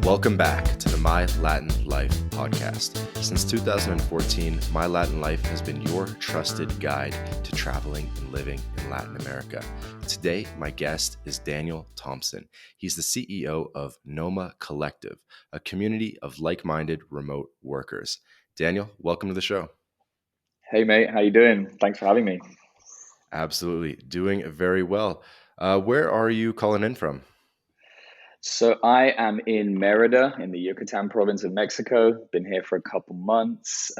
Welcome back to the My Latin Life podcast. Since 2014, My Latin Life has been your trusted guide to traveling and living in Latin America. Today, my guest is Daniel Thompson. He's the CEO of Noma Collective, a community of like-minded remote workers. Daniel, welcome to the show. Hey, mate. How you doing? Thanks for having me. Absolutely. Doing very well. Where are you calling in from? So I am in Merida in the Yucatan province of Mexico. Been here for a couple months,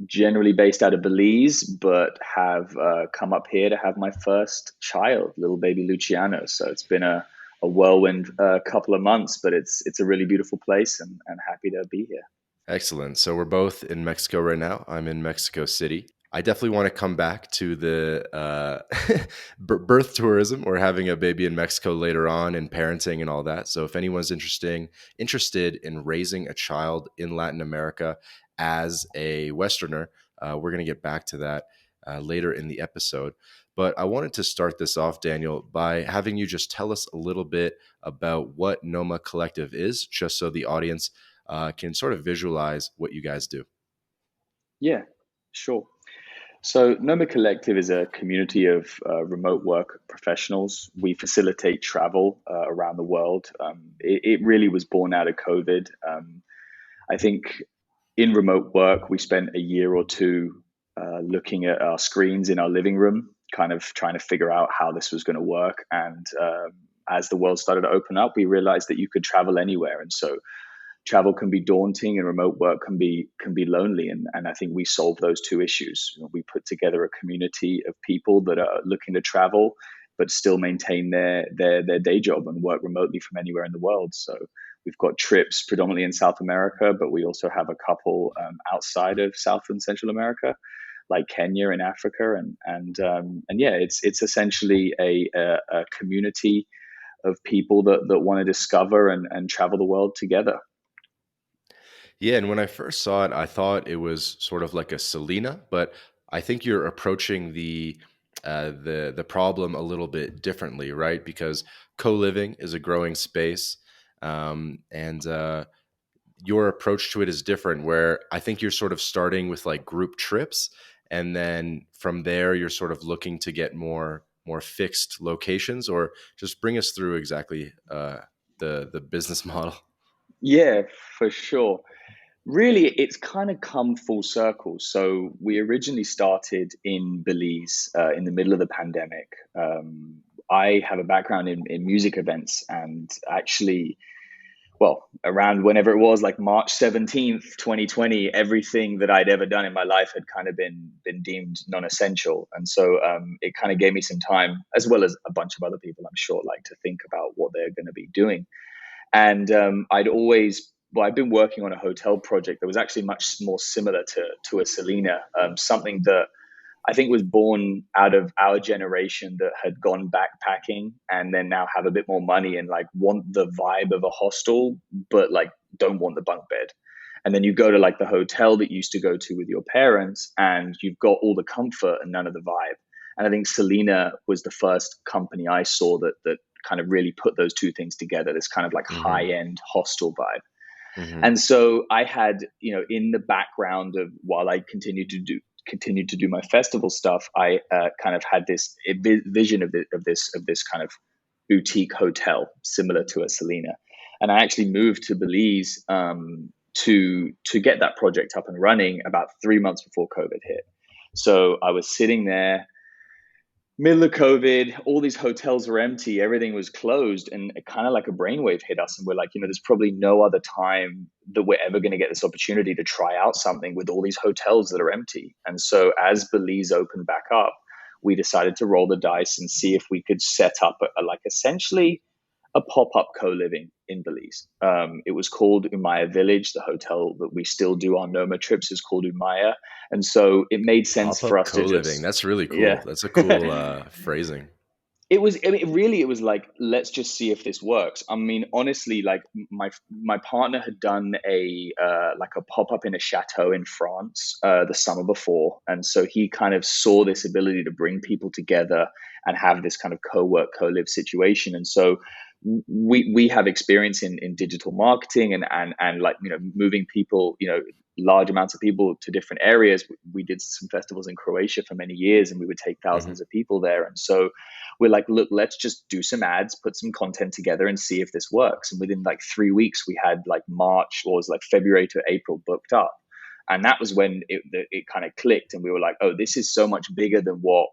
generally based out of Belize, but have come up here to have my first child, little baby Luciano. So it's been a whirlwind couple of months, but it's a really beautiful place and happy to be here. Excellent. So we're both in Mexico right now. I'm in Mexico City. I definitely want to come back to the birth tourism or having a baby in Mexico later on and parenting and all that. So if anyone's interested in raising a child in Latin America as a Westerner, we're going to get back to that later in the episode. But I wanted to start this off, Daniel, by having you just tell us a little bit about what Noma Collective is, just so the audience can sort of visualize what you guys do. Yeah, sure. So Noma Collective is a community of remote work professionals. We facilitate travel around the world. It really was born out of COVID. I think in remote work, we spent a year or two looking at our screens in our living room, kind of trying to figure out how this was going to work. And as the world started to open up, we realized that you could travel anywhere. And so travel can be daunting and remote work can be lonely. And I think we solve those two issues. We put together a community of people that are looking to travel, but still maintain their day job and work remotely from anywhere in the world. So we've got trips predominantly in South America, but we also have a couple outside of South and Central America, like Kenya and Africa. And yeah, it's essentially a community of people that want to discover and travel the world together. Yeah, and when I first saw it, I thought it was sort of like a Selena, but I think you're approaching the problem a little bit differently, right? Because co-living is a growing space, and your approach to it is different. Where I think you're sort of starting with like group trips, and then from there you're sort of looking to get more fixed locations, or just bring us through exactly the business model. Yeah, for sure. Really, it's kind of come full circle. So we originally started in Belize in the middle of the pandemic. I have a background in music events, and actually, well, around whenever it was, like March 17th, 2020, everything that I'd ever done in my life had kind of been deemed non-essential. And so it kind of gave me some time, as well as a bunch of other people, I'm sure, like to think about what they're going to be doing. And I'd been working on a hotel project that was actually much more similar to a Selena, something that I think was born out of our generation that had gone backpacking and then now have a bit more money and like want the vibe of a hostel, but like don't want the bunk bed. And then you go to like the hotel that you used to go to with your parents and you've got all the comfort and none of the vibe. And I think Selena was the first company I saw that kind of really put those two things together, this kind of like high end hostel vibe. Mm-hmm. And so I had, in the background of while I continued to do my festival stuff, I kind of had this vision of this kind of boutique hotel similar to a Selena. And I actually moved to Belize to get that project up and running about 3 months before COVID hit. So I was sitting there middle of COVID, all these hotels were empty, everything was closed, and it kind of like a brainwave hit us. And we're like, there's probably no other time that we're ever going to get this opportunity to try out something with all these hotels that are empty. And so as Belize opened back up, we decided to roll the dice and see if we could set up like essentially a pop-up co-living in Belize. It was called Umaya Village. The hotel that we still do our Noma trips is called Umaya. And so it made sense for Pop-up us to co-living. just, That's really cool. yeah. That's a cool phrasing. It was, I mean, really, it was like, let's just see if this works. I mean, honestly, like my partner had done like a pop-up in a chateau in France the summer before. And so he kind of saw this ability to bring people together and have this kind of co-work, co-live situation. And so we have experience in digital marketing and like, moving people, large amounts of people to different areas. We did some festivals in Croatia for many years, and we would take Hmm. thousands of people there. And so we're like, look, let's just do some ads, put some content together, and see if this works. And within like 3 weeks, we had like March, or was like February to April booked up. And that was when it kind of clicked, and we were like, oh, this is so much bigger than what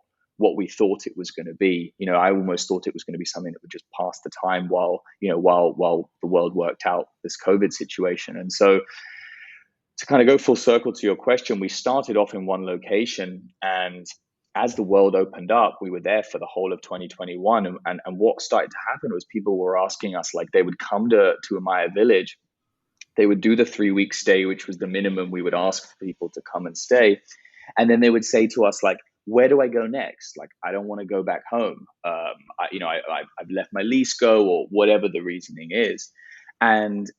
we thought it was going to be. I almost thought it was going to be something that would just pass the time while the world worked out this COVID situation. And so, to kind of go full circle to your question, we started off in one location, and as the world opened up, we were there for the whole of 2021. And what started to happen was people were asking us, like, they would come to Amaya Village, they would do the 3 week stay, which was the minimum we would ask for people to come and stay. And then they would say to us, like, where do I go next? Like, I don't want to go back home. I've let my lease go, or whatever the reasoning is. And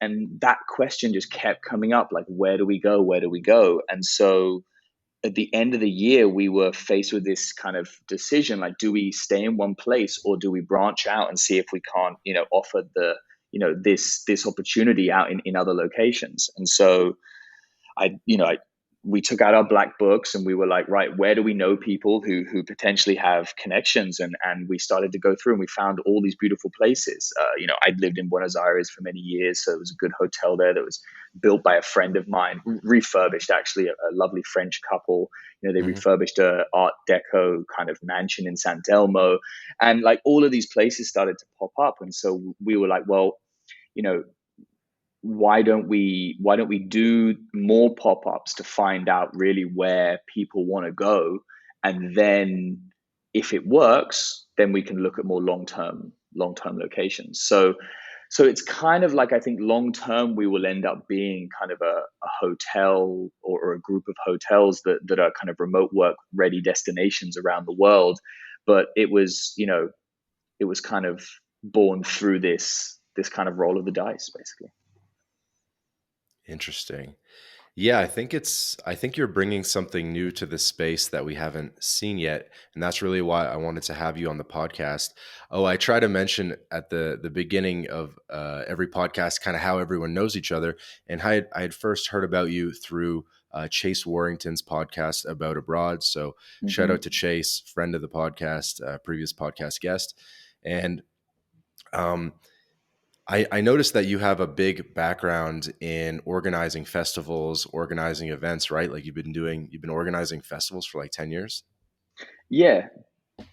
that question just kept coming up, like, where do we go? Where do we go? And so at the end of the year, we were faced with this kind of decision, like, do we stay in one place, or do we branch out and see if we can't, offer this opportunity out in other locations? And so we took out our black books, and we were like, right, where do we know people who potentially have connections? And we started to go through, and we found all these beautiful places. I'd lived in Buenos Aires for many years, so it was a good hotel there that was built by a friend of mine, refurbished, actually, a lovely French couple. They Hmm. refurbished a Art Deco kind of mansion in San Telmo, and like all of these places started to pop up. And so we were like, well, you know why don't we do more pop-ups to find out really where people want to go, and then if it works, then we can look at more long term locations. So it's kind of like, I think long term we will end up being kind of a hotel, or a group of hotels that are kind of remote work ready destinations around the world. But it was kind of born through this kind of roll of the dice, basically. Interesting. Yeah, I think you're bringing something new to this space that we haven't seen yet, and that's really why I wanted to have you on the podcast. Oh, I try to mention at the beginning of every podcast kind of how everyone knows each other, and I had first heard about you through Chase Warrington's podcast About Abroad. So shout out to Hmm. Chase, friend of the podcast, previous podcast guest, and um, I noticed that you have a big background in organizing festivals, organizing events, right? Like you've been organizing festivals for like 10 years. Yeah,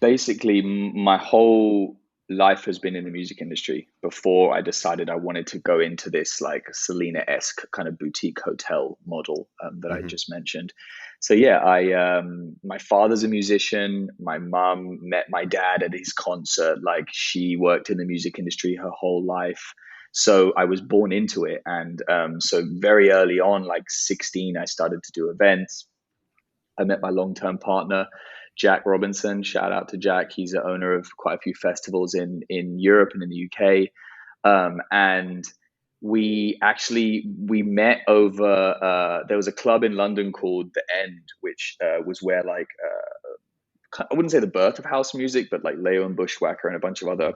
basically, my whole life has been in the music industry before I decided I wanted to go into this like Selena-esque kind of boutique hotel model, that I Hmm. just mentioned. So yeah, my father's a musician. My mom met my dad at his concert. Like, she worked in the music industry her whole life. So I was born into it. And so very early on, like 16, I started to do events. I met my long-term partner, Jack Robinson. Shout out to Jack. He's the owner of quite a few festivals in Europe and in the UK. And we met over. There was a club in London called The End, which was where, like, I wouldn't say the birth of house music, but like Leo and Bushwhacker and a bunch of other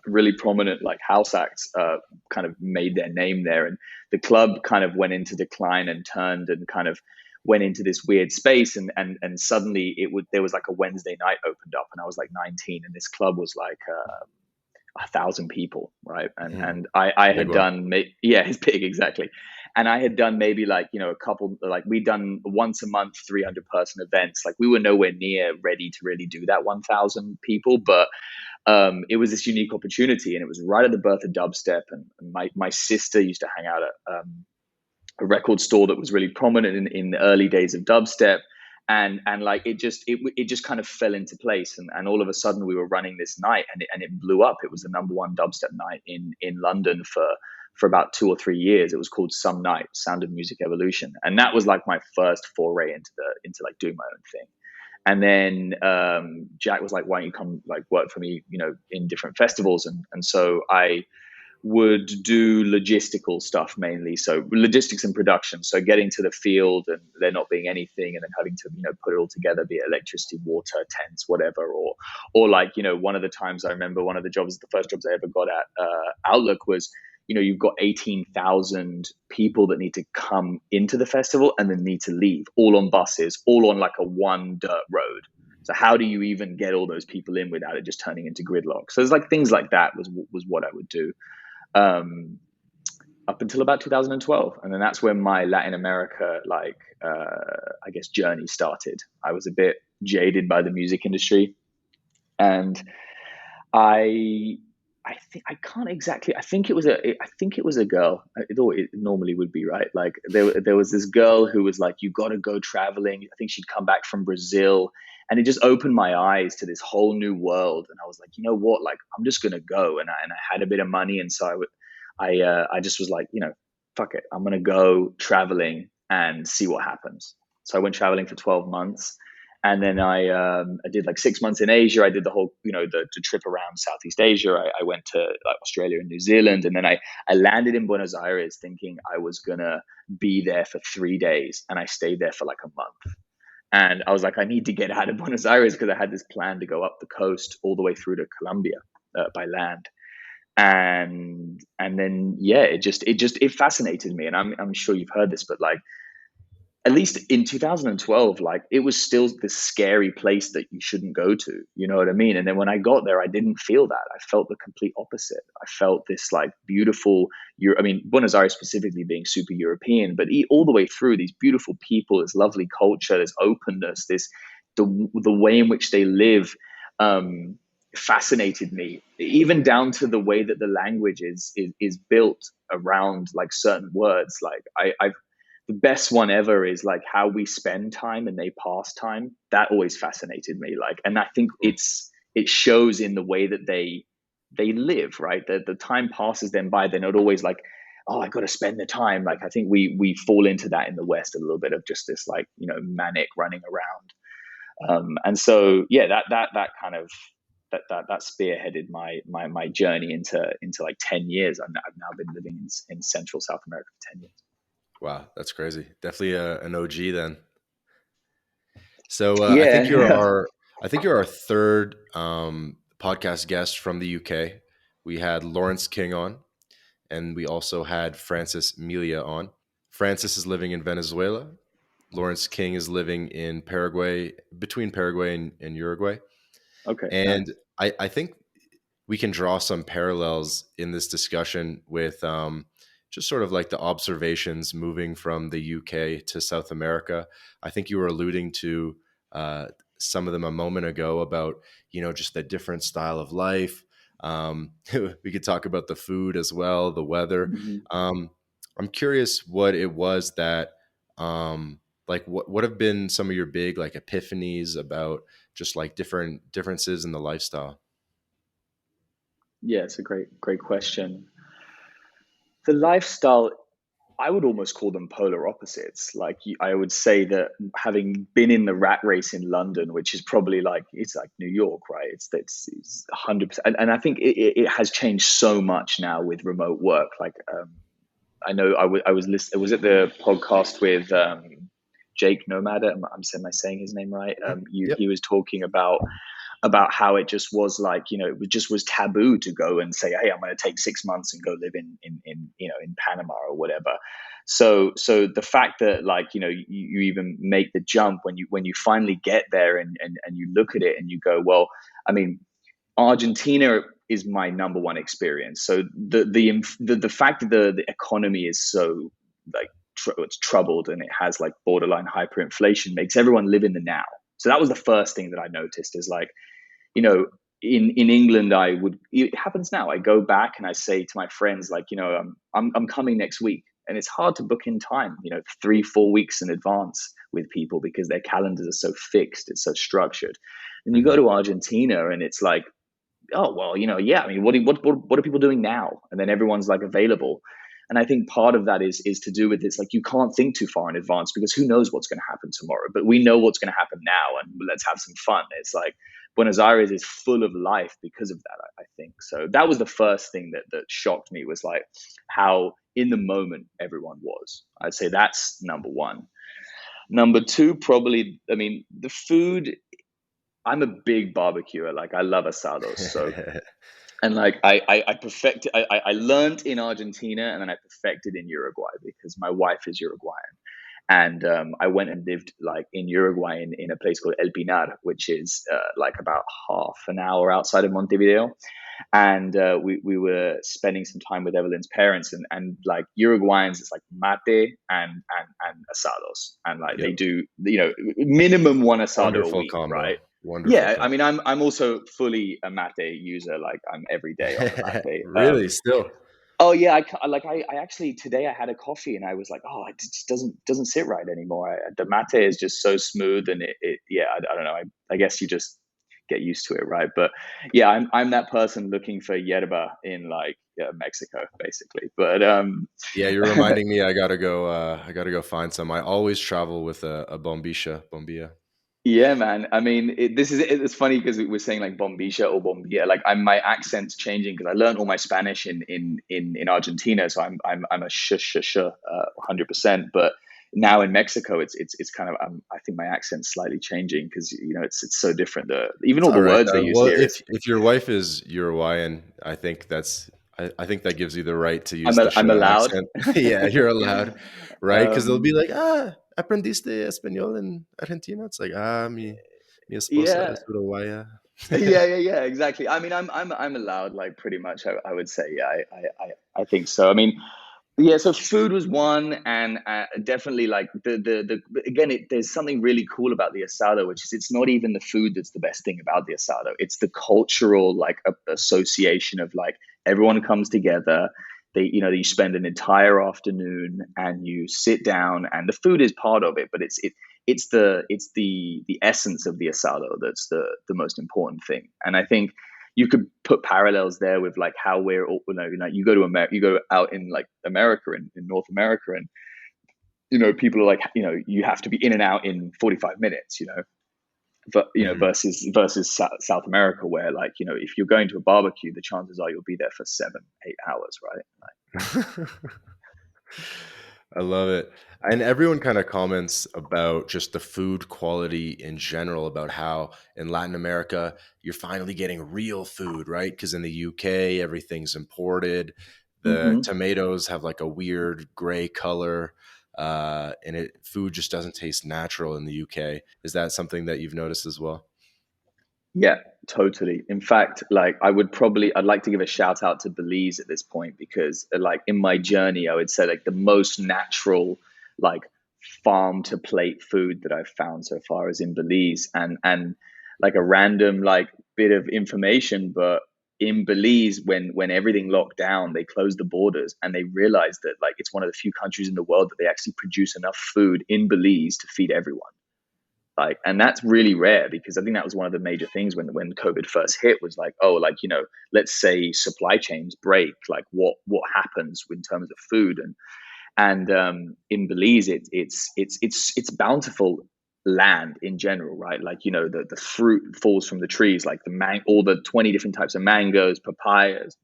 really prominent like house acts kind of made their name there. And the club kind of went into decline and turned and kind of went into this weird space. And suddenly there was like a Wednesday night opened up, and I was like 19, and this club was like 1,000 people, right? And Hmm. and I Big had one. done, yeah, it's big, exactly. And I had done maybe like, a couple, like we'd done once a month 300-person events. Like, we were nowhere near ready to really do that 1,000 people, but it was this unique opportunity, and it was right at the birth of dubstep. And my sister used to hang out at a record store that was really prominent in the early days of dubstep. And like, it just kind of fell into place, and all of a sudden we were running this night, and it blew up. It was the number one dubstep night in London for about 2 or 3 years. It was called Some Night, Sound of Music Evolution, and that was like my first foray into like doing my own thing. And then Jack was like, "Why don't you come like work for me, in different festivals?" And so I would do logistical stuff mainly. So logistics and production. So getting to the field and there not being anything, and then having to put it all together, be it electricity, water, tents, whatever. Or like one of the times I remember, one of the jobs, the first jobs I ever got at Outlook was, you've got 18,000 people that need to come into the festival and then need to leave, all on buses, all on like a one dirt road. So how do you even get all those people in without it just turning into gridlock? So there's like things like that was what I would do, um, up until about 2012, and then that's when my Latin America, I guess, journey started. I was a bit jaded by the music industry, and I I can't exactly. I think it was a girl. It normally would be, right. Like there was this girl who was like, "You got to go traveling." I think she'd come back from Brazil, and it just opened my eyes to this whole new world. And I was like, you know what? Like I'm just gonna go. And I had a bit of money, and so I just was like, fuck it. I'm gonna go traveling and see what happens. So I went traveling for 12 months, and then I did like 6 months in Asia. I did the whole, the trip around Southeast Asia. I went to like Australia and New Zealand, and then I landed in Buenos Aires thinking I was gonna be there for 3 days, and I stayed there for like a month. And I was like, I need to get out of Buenos Aires because I had this plan to go up the coast all the way through to Colombia by land. And then yeah, it fascinated me, and I'm sure you've heard this, but like at least in 2012, like it was still this scary place that you shouldn't go to. You know what I mean? And then when I got there, I didn't feel that. I felt the complete opposite. I felt this like beautiful, I mean, Buenos Aires specifically being super European, but all the way through, these beautiful people, this lovely culture, this openness, the way in which they live, um, fascinated me. Even down to the way that the language is built around like certain words. Like I've the best one ever is like how we spend time and they pass time. That always fascinated me. Like, and I think it shows in the way that they live, right? The time passes them by. They're not always like, oh, I got to spend the time. Like, I think we fall into that in the West a little bit, of just this like, manic running around. And so yeah, that kind of that spearheaded my journey into like 10 years. I've now been living in Central South America for 10 years. Wow, that's crazy. Definitely an OG then. So Yeah. I think you're our third podcast guest from the UK. We had Lawrence King on, and we also had Francis Melia on. Francis is living in Venezuela. Lawrence King is living in Paraguay, between Paraguay and Uruguay. Okay, And nice. I think we can draw some parallels in this discussion with just sort of like the observations moving from the UK to South America. I think you were alluding to uh, some of them a moment ago about, just the different style of life. We could talk about the food as well, the weather. Hmm. I'm curious what it was that, like, what have been some of your big like epiphanies about just like different differences in the lifestyle? Yeah, it's a great question. The lifestyle, I would almost call them polar opposites. Like I would say that having been in the rat race in London, which is probably like it's like New York, right? It's 100%, and I think it has changed so much now with remote work. Like I know I was listening. Was it the podcast with Jake Nomad? Am I saying his name right? Yep. He was talking about how it just was like, it just was taboo to go and say, hey, I'm going to take 6 months and go live in in Panama or whatever. So the fact that like, you even make the jump when you finally get there, and you look at it and you go, well, I mean, Argentina is my number one experience. So the fact that the economy is so like it's troubled, and it has like borderline hyperinflation, makes everyone live in the now. So that was the first thing that I noticed, is like, you know, in England, it happens now. I go back and I say to my friends, like, I'm coming next week. And it's hard to book in time, 3, 4 weeks in advance with people, because their calendars are so fixed, it's so structured. And you go Hmm. to Argentina and it's like, oh, well, yeah, I mean, what are people doing now? And then everyone's like available. And I think part of that is to do with this, like, you can't think too far in advance because who knows what's going to happen tomorrow, but we know what's going to happen now, and let's have some fun. It's like Buenos Aires is full of life because of that, I think. So that was the first thing that shocked me, was like how in the moment everyone was. I'd say that's number one. Number two, probably, I mean, the food. I'm a big barbecuer. Like, I love asados. So, and like I perfected. I learned in Argentina, and then I perfected in Uruguay because my wife is Uruguayan. And I went and lived like in Uruguay in a place called El Pinar, which is like about half an hour outside of Montevideo. And we were spending some time with Evelyn's parents, and like Uruguayans, it's like mate and asados, and like they Yep. do, minimum one asado a Wonderful week, combo. right? Wonderful Yeah, I combo. mean, I'm also fully a mate user. Like, I'm every day on the mate. Really? Still? Oh yeah, I actually today I had a coffee and I was like, oh, it just doesn't sit right anymore. The mate is just so smooth, and it yeah, I don't know. I guess you just get used to it, right? But yeah, I'm that person looking for yerba in, like, Mexico, basically. But Yeah, you're reminding me I gotta go, I gotta go find some. I always travel with a bombilla. yeah, man. I mean, it's funny because we were saying like bombilla or bombilla. Like, my accent's changing because I learned all my Spanish in Argentina, so I'm a 100%. But now in Mexico, it's kind of, I think my accent's slightly changing because it's so different. Even It's all the alright. words they use Well, here is. if your wife is Uruguayan, I think that gives you the right to use the I'm allowed. accent. Yeah, you're allowed, right? Because 'Cause they'll be um, like, ¿aprendiste español en Argentina?" It's like, mi esposa yeah, es uruguaya." yeah, exactly. I mean, I'm allowed, like, pretty much. I would say, yeah, I think so. I mean, yeah, so food was one, and definitely, like, the again, there's something really cool about the asado, which is it's not even the food that's the best thing about the asado. It's the cultural, like, association of, like, everyone comes together. You spend an entire afternoon and you sit down, and the food is part of it, but it's the essence of the asado that's the most important thing. And I think you could put parallels there with, like, how we're all, you go to America, you go out in, like, America, in North America, and people are like, you have to be in and out in 45 minutes, but Mhm. versus South America, where, like, if you're going to a barbecue, the chances are you'll be there for 7-8 hours, right? I love it. And everyone kind of comments about just the food quality in general, about how in Latin America, you're finally getting real food, right? Because in the UK, everything's imported. The Hmm. tomatoes have like a weird gray color, and food just doesn't taste natural in the UK. Is that something that you've noticed as well? Yeah, totally. In fact, like, I'd like to give a shout out to Belize at this point, because, like, in my journey, I would say, like, the most natural, like, farm to plate food that I've found so far is in Belize. And like, a random, like, bit of information, but in Belize, when everything locked down, they closed the borders, and they realized that, like, it's one of the few countries in the world that they actually produce enough food in Belize to feed everyone. Like, and that's really rare, because I think that was one of the major things when COVID first hit, was like, oh, like, let's say supply chains break, like, what happens in terms of food. And in Belize, it's bountiful land in general, right? Like, the fruit falls from the trees, like all the 20 different types of mangoes, papayas,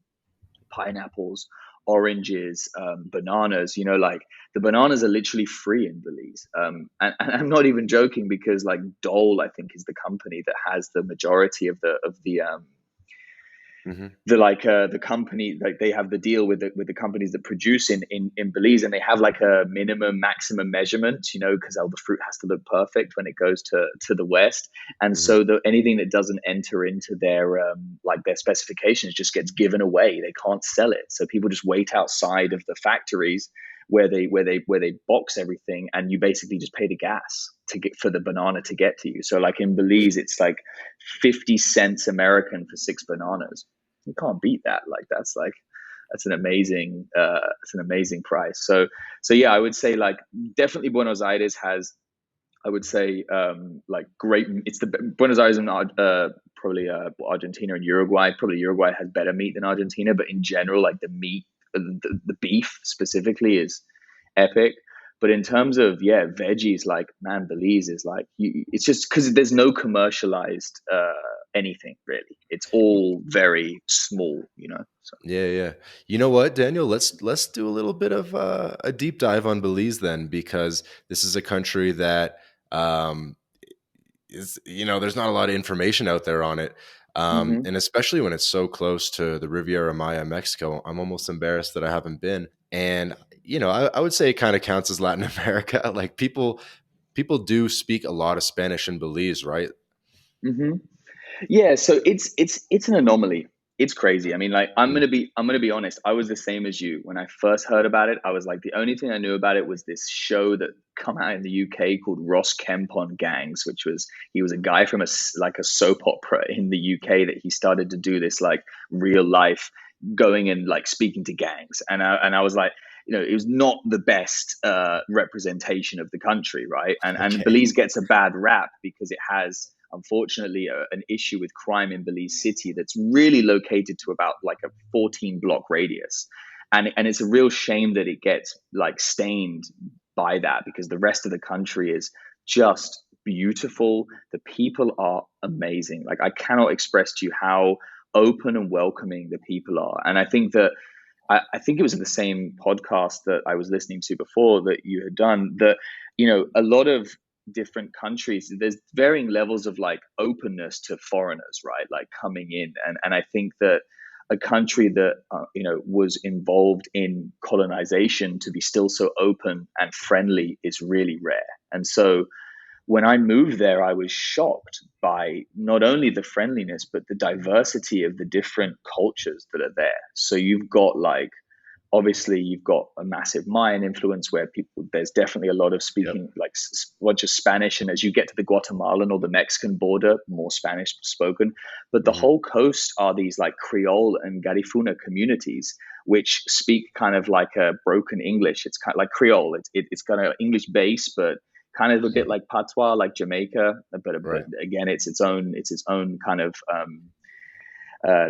pineapples, oranges, bananas. Like, the bananas are literally free in Belize. And I'm not even joking, because, like, Dole, I think, is the company that has the majority Hmm. the company, like, they have the deal with the companies that produce in Belize, and they have, like, a minimum maximum measurement, because all the fruit has to look perfect when it goes to the West. And Hmm. so anything that doesn't enter into their specifications just gets given away. They can't sell it, so people just wait outside of the factories where they box everything, and you basically just pay the gas to get for the banana to get to you. So, like, in Belize, it's like 50 cents American for 6 bananas. You can't beat that. Like, that's an amazing price. So yeah, I would say, like, definitely Buenos Aires has, I would say, like, great. It's the Buenos Aires and probably Argentina and Uruguay. Probably Uruguay has better meat than Argentina, but in general, like, the meat the beef specifically is epic. But in terms of veggies, like man, Belize is like it's just because there's no commercialized anything really. It's all very small, you know. So. Yeah, yeah. You know what, Daniel? Let's do a little bit of a deep dive on Belize then, because this is a country that is, there's not a lot of information out there on it, Hmm. and especially when it's so close to the Riviera Maya, Mexico. I'm almost embarrassed that I haven't been, and I would say it kind of counts as Latin America. Like people do speak a lot of Spanish in Belize, right? Hmm. Yeah, so it's an anomaly. It's crazy. I mean, like Mm. I'm gonna be honest. I was the same as you when I first heard about it. I was like, the only thing I knew about it was this show that come out in the UK called Ross Kemp on Gangs, which was he was a guy from like a soap opera in the UK that he started to do this like real life going and like speaking to gangs, and I was like. It was not the best representation of the country, right? And Okay. Belize gets a bad rap because it has unfortunately an issue with crime in Belize City that's really located to about like a 14 block radius. And it's a real shame that it gets like stained by that because the rest of the country is just beautiful. The people are amazing. Like I cannot express to you how open and welcoming the people are. And I think that I think it was in the same podcast that I was listening to before that you had done that, a lot of different countries, there's varying levels of like openness to foreigners, right? Like coming in. And I think that a country that, was involved in colonization to be still so open and friendly is really rare. And so when I moved there, I was shocked by not only the friendliness, but the diversity of the different cultures that are there. So you've got like, obviously, you've got a massive Mayan influence where there's definitely a lot of Yep. speaking like just Spanish. And as you get to the Guatemalan or the Mexican border, more Spanish spoken. But the Hmm. whole coast are these like Creole and Garifuna communities, which speak kind of like a broken English. It's kind of like Creole. It's got an English base, but kind of a bit like patois, like Jamaica, but Right. again, it's its own kind of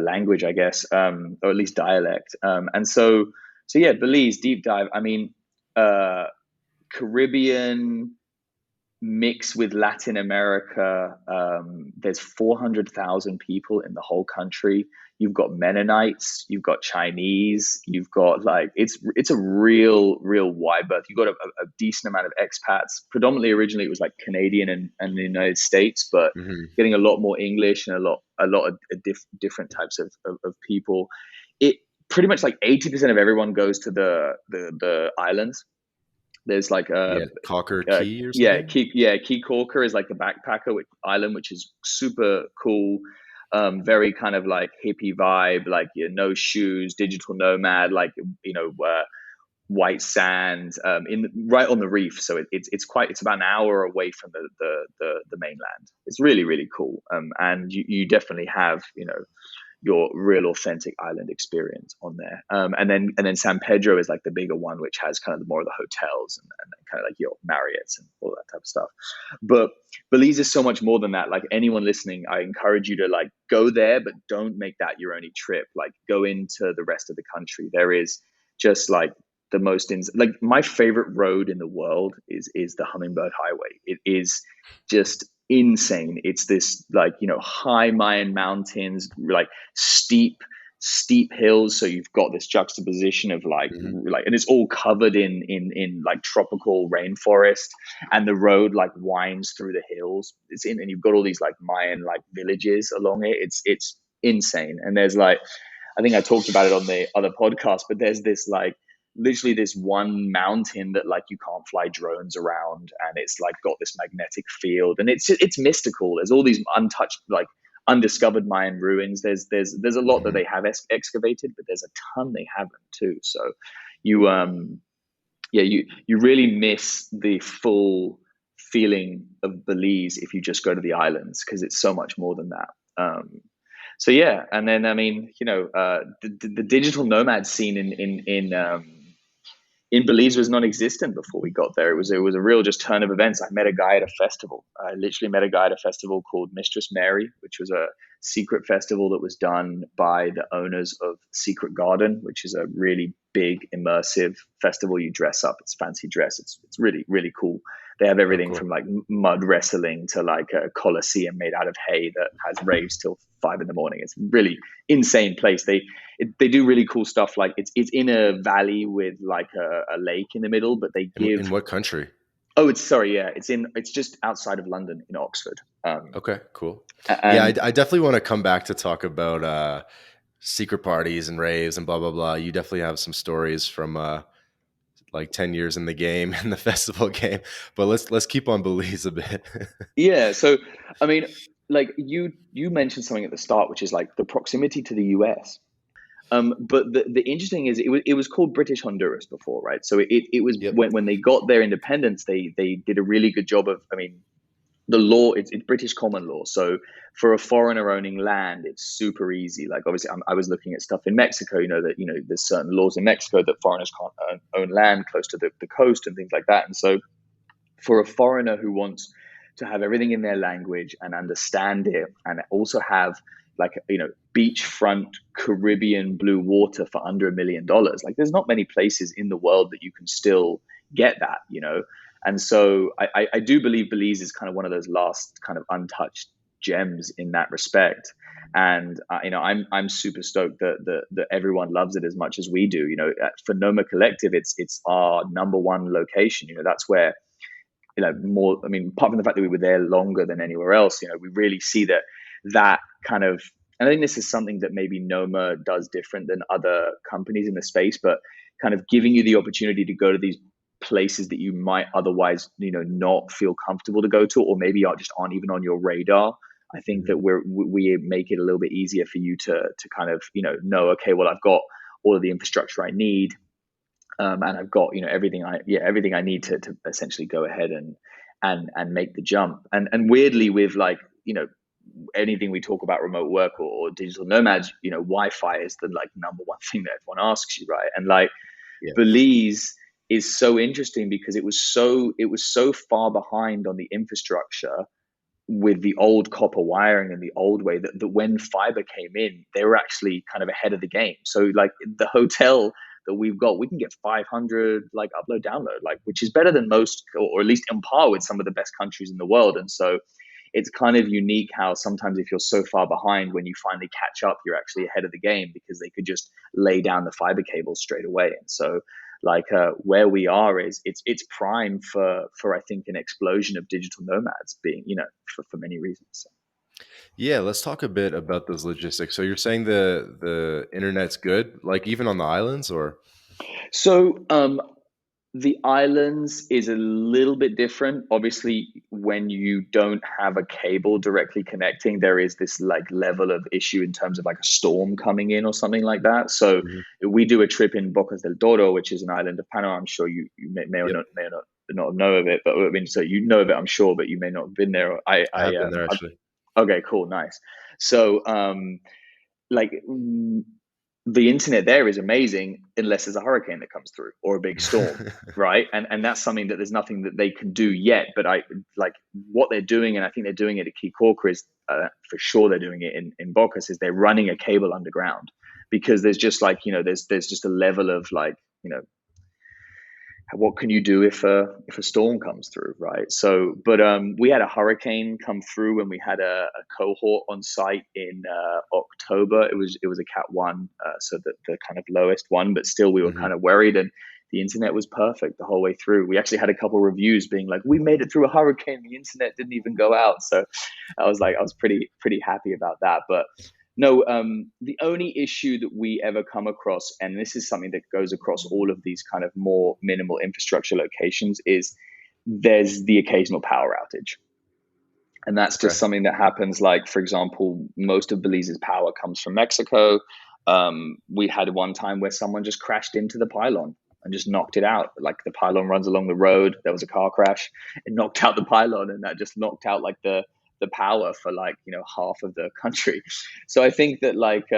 language, I guess, or at least dialect. And so yeah, Belize deep dive. I mean, uh, Caribbean mixed with Latin America. There's 400,000 people in the whole country. You've got Mennonites, you've got Chinese, you've got like it's a real wide berth. You've got a decent amount of expats. Predominantly, originally it was like Canadian and the United States, but Hmm. getting a lot more English and a lot of different types of people. It pretty much like 80% of everyone goes to the islands. There's like Yeah, Cocker Key or something. Key Corker is like the backpacker island, which is super cool. Very kind of like hippie vibe, like no shoes, digital nomad, like white sand right on the reef. So it's about an hour away from the mainland. It's really cool, and you definitely have your real authentic island experience on there. And then San Pedro is like the bigger one, which has kind of the more of the hotels and kind of like your Marriott's and all that type of stuff. But Belize is so much more than that. Like anyone listening, I encourage you to like go there, but don't make that your only trip. Like go into the rest of the country. There is just like the like my favorite road in the world is the Hummingbird Highway. It is just insane. It's this like high Mayan mountains, like steep hills. So you've got this juxtaposition of Hmm. and it's all covered in like tropical rainforest, and the road like winds through the hills. And you've got all these like Mayan like villages along it. It's insane. And there's like I think I talked about it on the other podcast, but there's this like literally this one mountain that like you can't fly drones around, and it's like got this magnetic field, and it's mystical. There's all these untouched like undiscovered Mayan ruins. There's a lot that Hmm. they have excavated, but there's a ton they haven't too. So you you really miss the full feeling of Belize if you just go to the islands, because it's so much more than that. So yeah, and then I mean, the digital nomad scene in Belize was non-existent before we got there. It was a real just turn of events. I met a guy at a festival. I literally met a guy at a festival called Mistress Mary, which was a secret festival that was done by the owners of Secret Garden, which is a really big immersive festival. You dress up, it's fancy dress. It's really, really cool. They have Oh, everything from cool. like mud wrestling to like a coliseum made out of hay that has raves till 5 in the morning. It's really insane place. They do really cool stuff. Like it's in a valley with like a lake in the middle, but they In give. what country? Oh, it's sorry, yeah. It's just outside of London in Oxford. Okay, cool. Yeah, And I definitely want to come back to talk about secret parties and raves and blah blah blah. You definitely have some stories from like 10 years in the game and the festival game. But let's keep on Belize a bit. yeah, so I mean, like you mentioned something at the start, which is like the proximity to the US. But the interesting is it was called British Honduras before, right? So it was Yep. when they got their independence, they did a really good job of. I mean, the law it's British common law. So for a foreigner owning land, it's super easy. Like obviously, I was looking at stuff in Mexico. You know that there's certain laws in Mexico that foreigners can't own land close to the coast and things like that. And so for a foreigner who wants to have everything in their language and understand it and also have like beachfront Caribbean blue water for under $1 million, like there's not many places in the world that you can still get that. And so I do believe Belize is kind of one of those last kind of untouched gems in that respect. And I'm super stoked that everyone loves it as much as we do. For Noma Collective, it's our number one location. That's where more. I mean, apart from the fact that we were there longer than anywhere else, we really see that kind of. And I think this is something that maybe Noma does different than other companies in the space, but kind of giving you the opportunity to go to these places that you might otherwise, not feel comfortable to go to, or maybe aren't even on your radar. I think that Mhm. we make it a little bit easier for you to kind of know, okay, well, I've got all of the infrastructure I need, and I've got everything I need to essentially go ahead and make the jump. And weirdly, with like anything we talk about remote work or digital nomads, Wi-Fi is the like number one thing that everyone asks you, right? And like Yeah. Belize is so interesting because it was so far behind on the infrastructure with the old copper wiring and the old way that when fiber came in, they were actually kind of ahead of the game. So like the hotel that we've got, we can get 500 like upload download, like which is better than most, or at least on par with some of the best countries in the world. And so it's kind of unique how sometimes if you're so far behind, when you finally catch up, you're actually ahead of the game because they could just lay down the fiber cables straight away. And so like where we are is it's prime for I think an explosion of digital nomads being for many reasons. So. Yeah, let's talk a bit about those logistics. So you're saying the internet's good, like even on the islands, or? So the islands is a little bit different. Obviously, when you don't have a cable directly connecting, there is this like level of issue in terms of like a storm coming in or something like that. So Mhm. we do a trip in Bocas del Toro, which is an island of Panama. I'm sure you may or Yep, not know of it, but I mean, so you know of it, I'm sure, but you may not have been there. I have been there actually. Okay, cool, nice. So like the internet there is amazing unless there's a hurricane that comes through or a big storm, right? And that's something that there's nothing that they can do yet. But I like what they're doing, and I think they're doing it at Key Corker is for sure they're doing it in Bocas is they're running a cable underground because there's just like there's just a level of like what can you do if a storm comes through, right? So but we had a hurricane come through when we had a cohort on site in October. It was a cat 1, so the kind of lowest one, but still we were Mhm. kind of worried, and the internet was perfect the whole way through. We actually had a couple reviews being like, we made it through a hurricane, the internet didn't even go out. So I was pretty happy about that. But no, the only issue that we ever come across, and this is something that goes across all of these kind of more minimal infrastructure locations, is there's the occasional power outage. And that's Okay. just something that happens. Like, for example, most of Belize's power comes from Mexico. We had one time where someone just crashed into the pylon and just knocked it out. Like the pylon runs along the road. There was a car crash. It knocked out the pylon, and that just knocked out like the power for like half of the country. So I think that like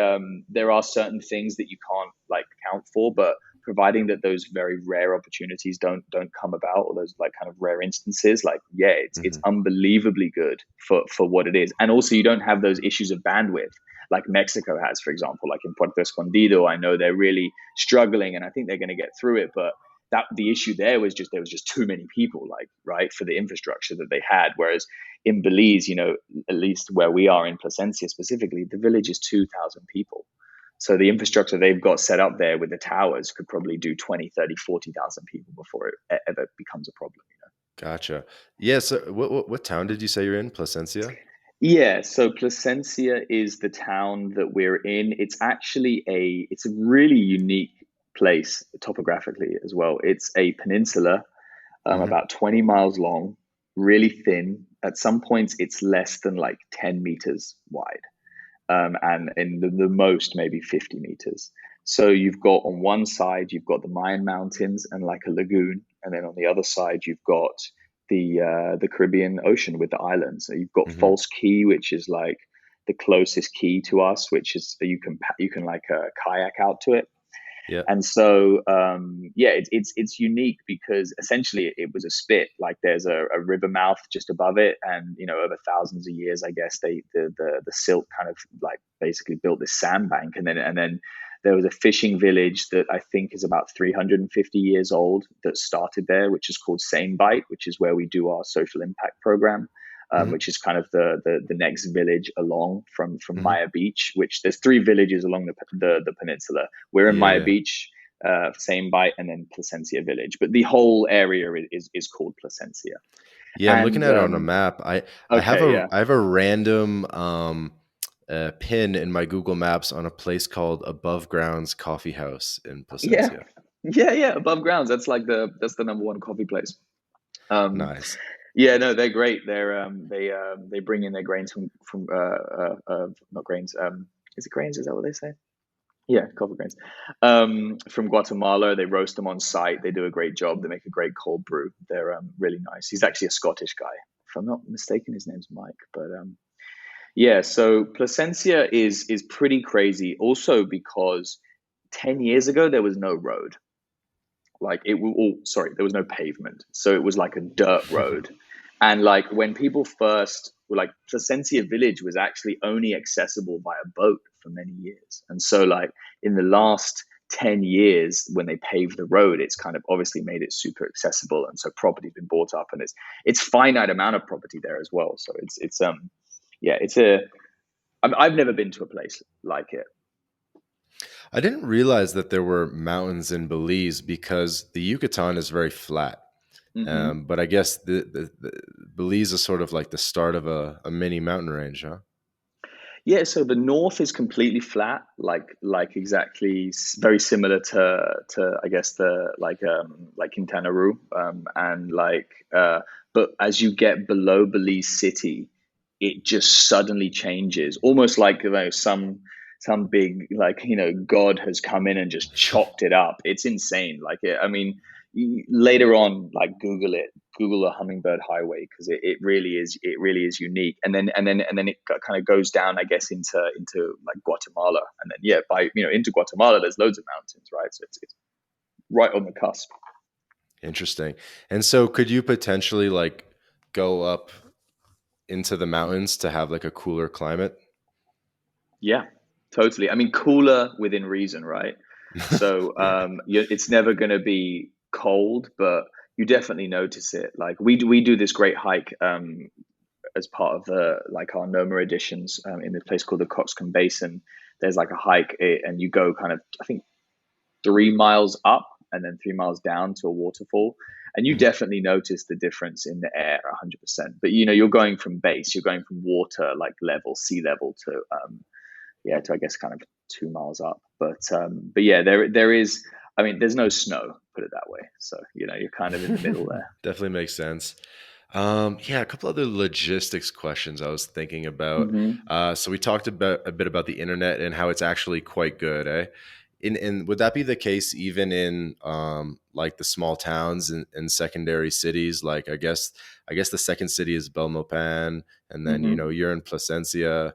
there are certain things that you can't like account for, but providing that those very rare opportunities don't come about, or those like kind of rare instances, like yeah, it's Hmm. unbelievably good for what it is. And also you don't have those issues of bandwidth like Mexico has, for example, like in Puerto Escondido. I know they're really struggling, and I think they're going to get through it, but that the issue there was just there was just too many people, like right, for the infrastructure that they had. Whereas in Belize, at least where we are in Placencia specifically, the village is 2,000 people. So the infrastructure they've got set up there with the towers could probably do 20, 30, 40,000 people before it ever becomes a problem. Gotcha. Yeah. So what town did you say you're in? Placencia? Yeah, so Placencia is the town that we're in. It's a really unique place topographically as well. It's a peninsula, Hmm. about 20 miles long, really thin. At some points, it's less than like 10 meters wide, and in the most maybe 50 meters. So you've got on one side you've got the Mayan Mountains and like a lagoon, and then on the other side you've got the Caribbean Ocean with the islands. So you've got Hmm. False Key, which is like the closest key to us, which is you can like kayak out to it. Yeah. And so yeah, it's unique because essentially it was a spit. Like there's a river mouth just above it, and over thousands of years, I guess the silt kind of like basically built this sandbank, and then there was a fishing village that I think is about 350 years old that started there, which is called Same Bite, which is where we do our social impact program. Hmm. Which is kind of the next village along from Hmm. Maya Beach, which there's three villages along the peninsula. We're in Yeah. Maya Yeah. Beach, Same Bite, and then Placencia Village. But the whole area is called Placencia. Yeah, I'm looking And at it on a map. I have okay, a yeah, I have a random pin in my Google Maps on a place called Above Grounds Coffee House in yeah, Placencia. yeah. Above grounds, that's the number one coffee place. Um, Nice. yeah, no, they're great. They bring in their grains from not grains. Is it grains? Is that what they say? Yeah, coffee grains. From Guatemala, they roast them on site. They do a great job. They make a great cold brew. They're really nice. He's actually a Scottish guy, if I'm not mistaken. His name's Mike. But yeah, so Placencia is pretty crazy. Also because 10 years ago there was no road. Like sorry, there was no pavement, so it was like a dirt road. And like when people first were like, Placencia village was actually only accessible by a boat for many years. And so like in the last 10 years when they paved the road, it's kind of obviously made it super accessible, and so property's been bought up, and it's finite amount of property there as well. So it's yeah, I've never been to a place like it. I didn't realize that there were mountains in Belize because the Yucatan is very flat. Hmm. But I guess the Belize is sort of like the start of a mini mountain range, huh? Yeah, so the north is completely flat, like exactly very similar to I guess the like Quintana Roo, and like but as you get below Belize City, it just suddenly changes, almost like some big like God has come in and just chopped it up. It's insane. I mean, later on, like Google a hummingbird highway, because it really is unique. And then it kind of goes down, I guess, into like Guatemala, and then yeah, by into Guatemala there's loads of mountains, right? So it's right on the cusp. Interesting. And so could you potentially like go up into the mountains to have like a cooler climate? Yeah, totally. I mean, cooler within reason, right? So it's never going to be cold, but you definitely notice it. Like we do this great hike as part of the like our Noma editions, in this place called the Coxcomb Basin. There's like a hike, and you go kind of, I think, 3 miles up and then 3 miles down to a waterfall. And you Mhm. definitely notice the difference in the air 100%. But you're going from base, you're going from water like level, sea level, to yeah, to I guess kind of 2 miles up. But yeah, there is. I mean, there's no snow, put it that way. So you're kind of in the middle there. Definitely makes sense. Yeah, a couple other logistics questions I was thinking about. Hmm. So we talked about a bit about the internet and how it's actually quite good, eh? Would that be the case even in like the small towns and secondary cities? Like I guess the second city is Belmopan, and then Hmm. you're in Placencia.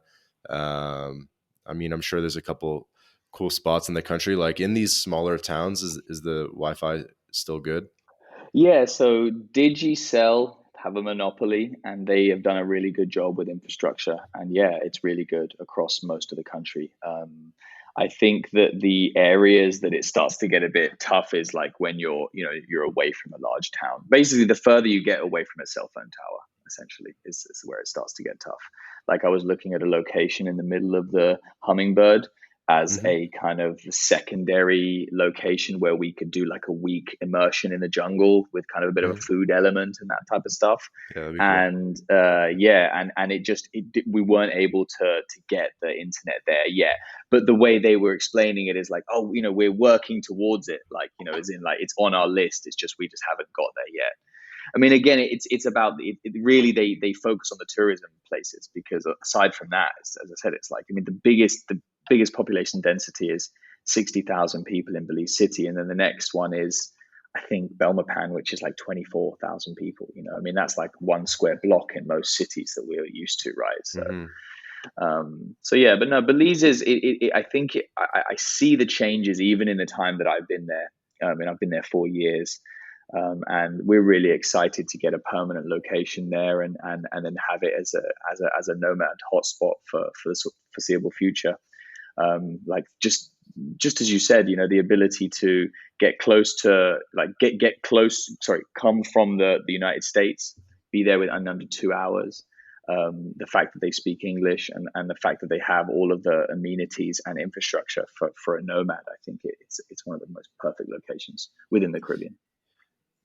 Um, I mean, I'm sure there's a couple. cool spots in the country? Like in these smaller towns, is the Wi-Fi still good? Yeah, so Digicel have a monopoly and they have done a really good job with infrastructure. And yeah, it's really good across most of the country. I think that the areas that it starts to get a bit tough is like when you're away from a large town. Basically, the further you get away from a cell phone tower, essentially, is where it starts to get tough. Like I was looking at a location in the middle of the Hummingbird as Hmm. a kind of secondary location where we could do like a week immersion in the jungle with kind of a bit of a Hmm. food element and that type of stuff. Yeah, that'd be cool. And yeah, and we weren't able to get the internet there yet. But the way they were explaining it is like, oh, we're working towards it, like as in like it's on our list. It's just we just haven't got there yet. I mean, again, it's about really they focus on the tourism places because aside from that, as I said, it's like I mean the biggest population density is 60,000 people in Belize City, and then the next one is I think Belmopan, which is like 24,000 people. I mean that's like one square block in most cities that we're used to, right? So Hmm. so yeah, but no, Belize is I think I see the changes even in the time that I've been there. And I've been there 4 years. And we're really excited to get a permanent location there and then have it as a nomad hotspot for the foreseeable future. Like just as you said, the ability to get close to like get close. Sorry, come from the United States, be there in under 2 hours. The fact that they speak English and the fact that they have all of the amenities and infrastructure for a nomad, I think it's one of the most perfect locations within the Caribbean.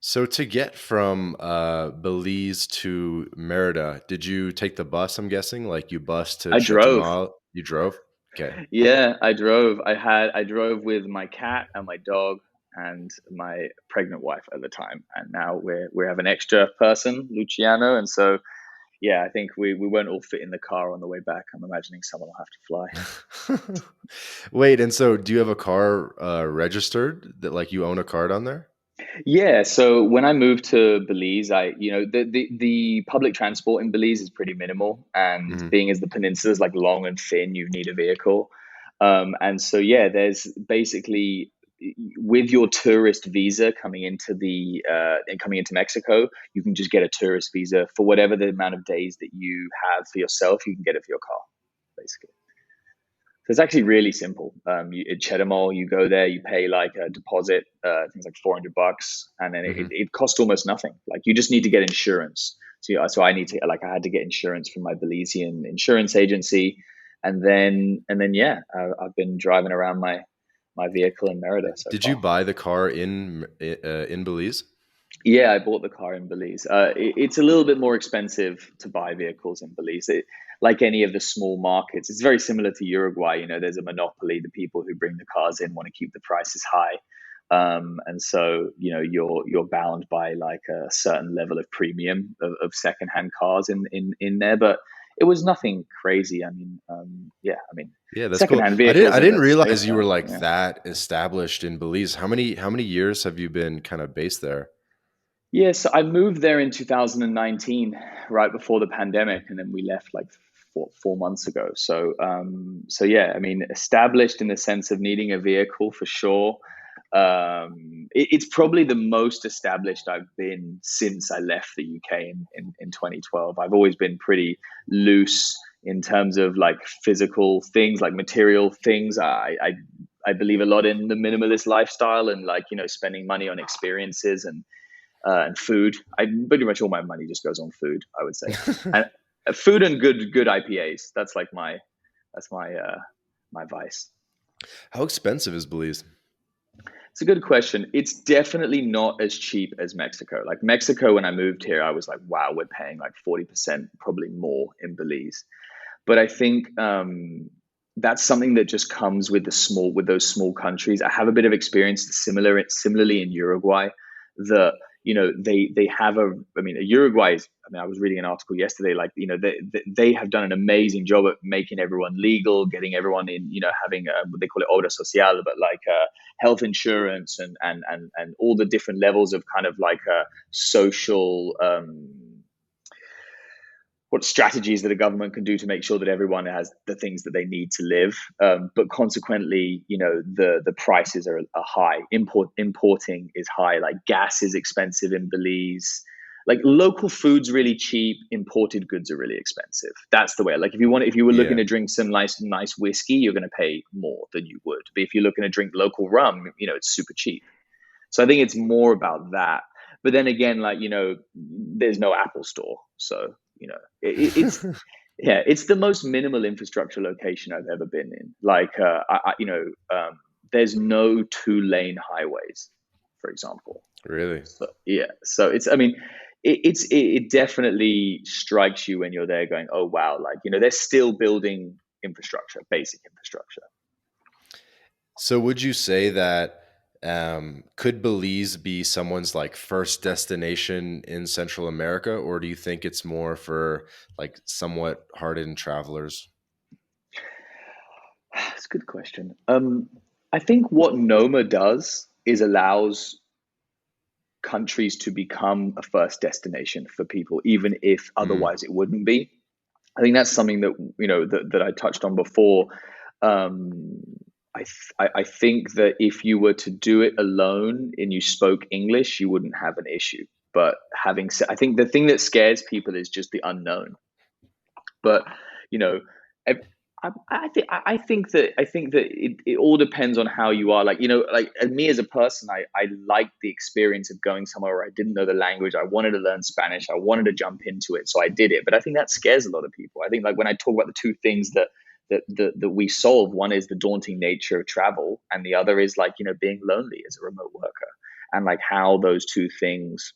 So to get from Belize to Merida, did you take the bus? I'm guessing, like you bus to I drove. Chetumal. You drove. Okay. Yeah, I drove. I drove with my cat and my dog and my pregnant wife at the time. And now we have an extra person, Luciano, and so yeah, I think we won't all fit in the car on the way back. I'm imagining someone will have to fly. Wait, and so do you have a car registered that like you own a car down there? Yeah, so when I moved to Belize, the public transport in Belize is pretty minimal, and Hmm. being as the peninsula is like long and thin, you need a vehicle. And so yeah, there's basically with your tourist visa coming into the and coming into Mexico, you can just get a tourist visa for whatever the amount of days that you have for yourself. You can get it for your car, basically. So it's actually really simple. At Chetamol, you go there, you pay like a deposit, things like $400, and then it, Hmm. it costs almost nothing. Like you just need to get insurance. So I need to like I had to get insurance from my Belizean insurance agency, and then yeah, I've been driving around my vehicle in Merida so Did you far. buy the car in Belize? Yeah, I bought the car in Belize. It's a little bit more expensive to buy vehicles in Belize. Like any of the small markets, it's very similar to Uruguay. There's a monopoly. The people who bring the cars in want to keep the prices high, and so you're bound by like a certain level of premium of secondhand cars in there. But it was nothing crazy. I mean, yeah, I mean, Yeah, that's cool. secondhand I didn't vehicles I in didn't the realize States you were are, like yeah. that established in Belize. How many years have you been kind of based there? Yes, I moved there in 2019, right before the pandemic, and then we left like 4 months ago. So yeah, I mean, established in the sense of needing a vehicle for sure. It's probably the most established I've been since I left the UK in 2012. I've always been pretty loose in terms of like physical things, like material things. I believe a lot in the minimalist lifestyle and like spending money on experiences and food. I pretty much all my money just goes on food, I would say, and food and good IPAs. That's my vice. How expensive is Belize? It's a good question. It's definitely not as cheap as Mexico. Like Mexico, when I moved here, I was like, wow, we're paying like 40%, probably more in Belize. But I think that's something that just comes with those small countries. I have a bit of experience similarly in Uruguay. They have I mean, Uruguay is. I mean, I was reading an article yesterday. Like they have done an amazing job at making everyone legal, getting everyone in. Having what they call it obra social, but like health insurance and all the different levels of kind of like social. what strategies that a government can do to make sure that everyone has the things that they need to live. But consequently, the prices are high. Importing is high. Like gas is expensive in Belize. Like local food's really cheap. Imported goods are really expensive. That's the way. Like if you were looking Yeah. to drink some nice whiskey, you're going to pay more than you would. But if you're looking to drink local rum, it's super cheap. So I think it's more about that. But then again, like, there's no Apple store. So, it's, yeah, it's the most minimal infrastructure location I've ever been in. Like, there's no 2-lane highways, for example. Really? So, yeah. So I mean, it definitely strikes you when you're there going, oh, wow. Like, they're still building infrastructure, basic infrastructure. So would you say that could Belize be someone's like first destination in Central America, or do you think it's more for like somewhat hardened travelers? That's a good question. I think what Noma does is allows countries to become a first destination for people, even if Mm, otherwise it wouldn't be. I think that's something that that I touched on before. Um, I think that if you were to do it alone and you spoke English, you wouldn't have an issue. But having said, I think the thing that scares people is just the unknown. But you know, I think that it all depends on how you are. Like like me as a person, I like the experience of going somewhere where I didn't know the language. I wanted to learn Spanish. I wanted to jump into it, so I did it. But I think that scares a lot of people. I think like when I talk about the two things that we solve, one is the daunting nature of travel, and the other is like being lonely as a remote worker, and like how those two things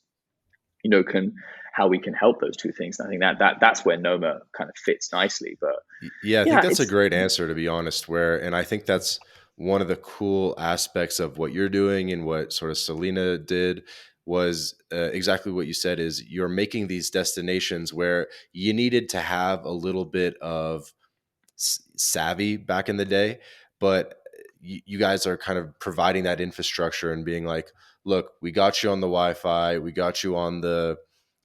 can how we can help those two things. And I think that's where Noma kind of fits nicely. But Yeah, I think yeah, that's a it's great answer, to be honest. And I think that's one of the cool aspects of what you're doing and what sort of Selena did was exactly what you said is you're making these destinations where you needed to have a little bit of savvy back in the day, but you guys are kind of providing that infrastructure and being like, look, we got you on the Wi-Fi, we got you on the,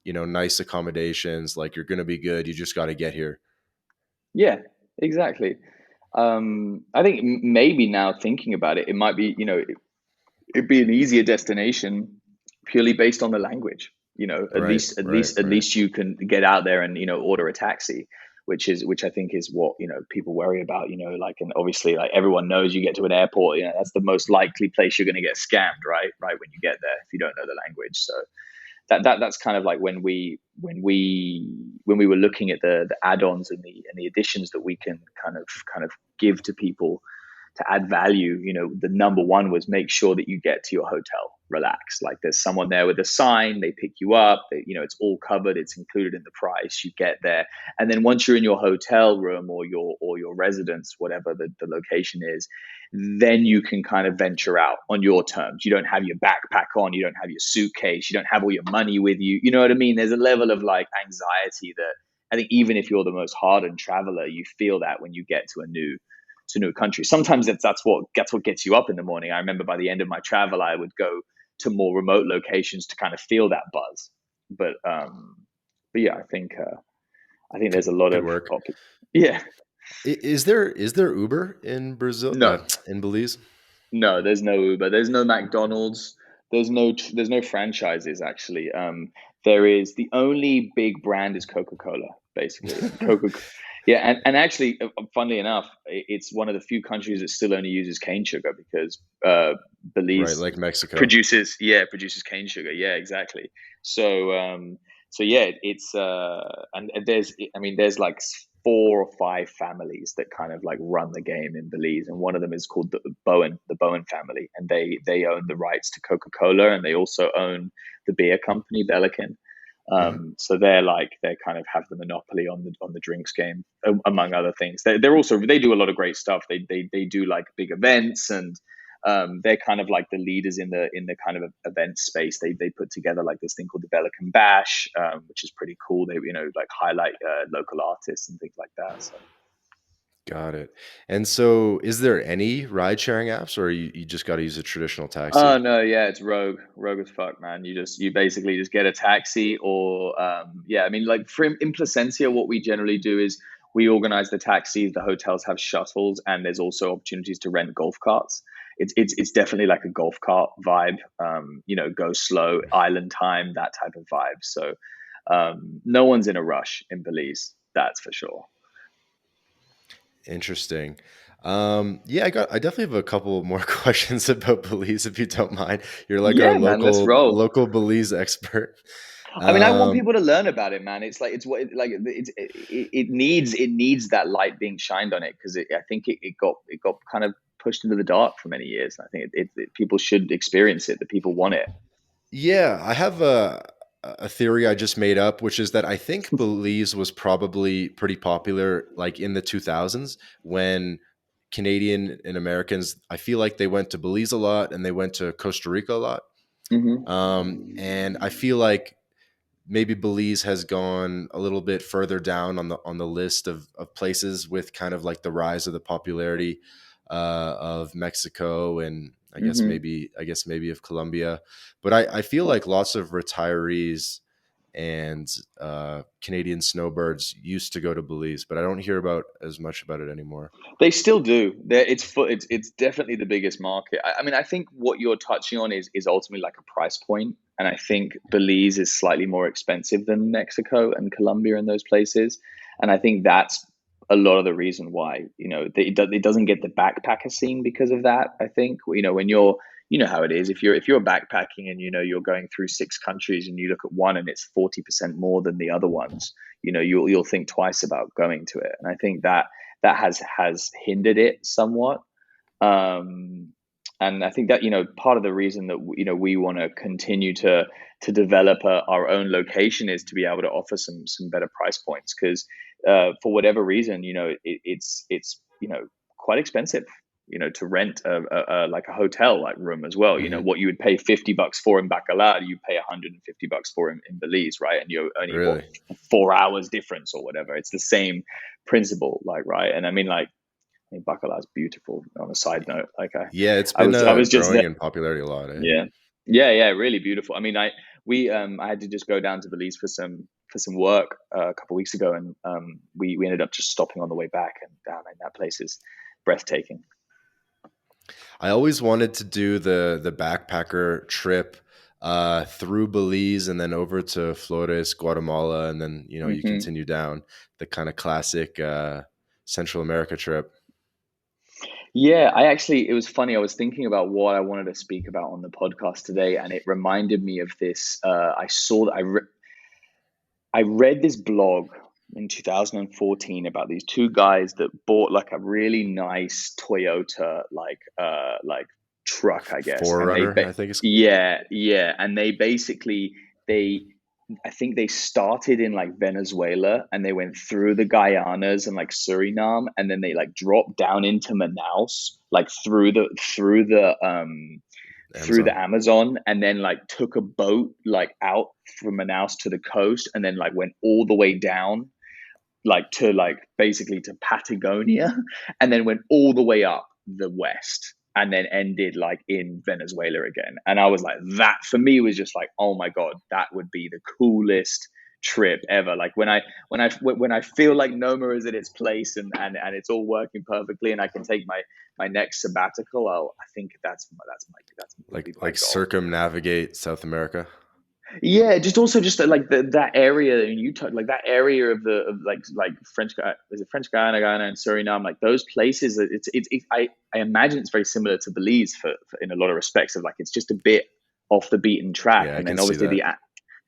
nice accommodations, like you're going to be good. You just got to get here. yeah, exactly. I think maybe now thinking about it, it might be it'd be an easier destination purely based on the language. At Right, least at right, least at right. least you can get out there and order a taxi, which I think is what people worry about. Like, and obviously like everyone knows you get to an airport, that's the most likely place you're going to get scammed, right when you get there if you don't know the language. So that's kind of like when we were looking at the add-ons and the additions that we can kind of give to people to add value. The number one was make sure that you get to your hotel relax. Like there's someone there with a sign, they pick you up, it's all covered, it's included in the price. You get there, and then once you're in your hotel room or your residence, whatever the location is, then you can kind of venture out on your terms. You don't have your backpack on, you don't have your suitcase, you don't have all your money with you. You know what I mean? There's a level of like anxiety that I think even if you're the most hardened traveler, you feel that when you get to new country. Sometimes that's what gets you up in the morning. I remember by the end of my travel, I would go to more remote locations to kind of feel that buzz. But yeah, I think there's a lot Could of work. yeah. Is there Uber in Brazil, No, in Belize? no, there's no Uber. There's no McDonald's. There's no franchises actually. There is the only big brand is Coca-Cola, basically, and Coca. Yeah, and actually, funnily enough, it's one of the few countries that still only uses cane sugar because Right, Belize like Mexico. produces cane sugar. Yeah, exactly. So yeah, it's and there's like 4 or 5 families that kind of like run the game in Belize, and one of them is called the Bowen family, and they own the rights to Coca-Cola, and they also own the beer company Bellican. Mhm. So they kind of have the monopoly on the drinks game, among other things. They do a lot of great stuff. They do like big events, and they're kind of like the leaders in the kind of event space. They put together like this thing called the Bellicon Bash, which is pretty cool. They like highlight local artists and things like that. So Got it. And so is there any ride sharing apps, or you just got to use a traditional Oh taxi? no, yeah, it's rogue as fuck, man. You basically just get a taxi, or yeah, I mean, like for in Placencia, what we generally do is we organize the taxis. The hotels have shuttles, and there's also opportunities to rent golf carts. It's definitely like a golf cart vibe. Go slow, island time, that type of vibe. So no one's in a rush in Belize, that's for sure. Interesting. Yeah, I definitely have a couple more questions about Belize, if you don't mind. You're like our Yeah, man, let's roll. local Belize expert. I mean, I want Um, people to learn about it, man. It's like it's what like it needs that light being shined on it because I think it got kind of pushed into the dark for many years. I think people should experience it. The people want it. yeah, I have a theory I just made up, which is that I think Belize was probably pretty popular like in the 2000s when Canadian and Americans, I feel like they went to Belize a lot and they went to Costa Rica a lot. And I feel like maybe Belize has gone a little bit further down on the list of places with kind of like the rise of the popularity of Mexico and Hmm. I guess maybe of Colombia, but I feel like lots of retirees and Canadian snowbirds used to go to Belize, but I don't hear about as much about it anymore. They still do. It's definitely the biggest market. I mean, I think what you're touching on is ultimately like a price point, and I think Belize is slightly more expensive than Mexico and Colombia and those places, and I think that's a lot of the reason why it doesn't get the backpacker scene because of that. I think when how it is if you're backpacking and you're going through 6 countries and you look at one and it's 40% more than the other ones, you'll think twice about going to it, and I think that has hindered it somewhat. Um, and I think that part of the reason that we want to continue to develop our own location is to be able to offer some better price points because for whatever reason it's quite expensive to rent like a hotel like room as well. Hmm. What you would pay $50 for in Bacalar, you pay $150 for in Belize, right? And you're only what Really? 4 hours difference or whatever. It's the same principle, like, right? And I mean, like, I mean, Bacala is beautiful. On a side note, like Yeah, it's I been was I was just growing there. in popularity a lot. Eh? Yeah, yeah, yeah, really beautiful. I mean, I had to just go down to Belize for some work a couple of weeks ago, and we ended up just stopping on the way back, and damn, man, that place is breathtaking. I always wanted to do the backpacker trip through Belize and then over to Flores, Guatemala, and then you Hmm. continue down the kind of classic Central America trip. Yeah, it was funny. I was thinking about what I wanted to speak about on the podcast today, and it reminded me of this. I read this blog in 2014 about these two guys that bought like a really nice Toyota like truck, I guess. And Forerunner, I think it's called. yeah, yeah, and they basically they I think they started in like Venezuela and they went through the Guyanas and like Suriname and then they like dropped down into Manaus like through the Amazon. Amazon and then like took a boat like out from Manaus to the coast and then like went all the way down like to like basically to Patagonia and then went all the way up the west and then ended like in Venezuela again. And I was like, that for me was just like, oh my God, that would be the coolest trip ever. Like when I feel like Noma is at its place and it's all working perfectly and I can take my next sabbatical, I think that's would be my Like goal. circumnavigate South America. Yeah, just also just like that area in Utah, like that area of like is it French Guiana, Guyana, and Suriname, like those places. I imagine it's very similar to Belize for in a lot of respects. Of like it's just a bit off the beaten track, Yeah, I and can then see obviously that.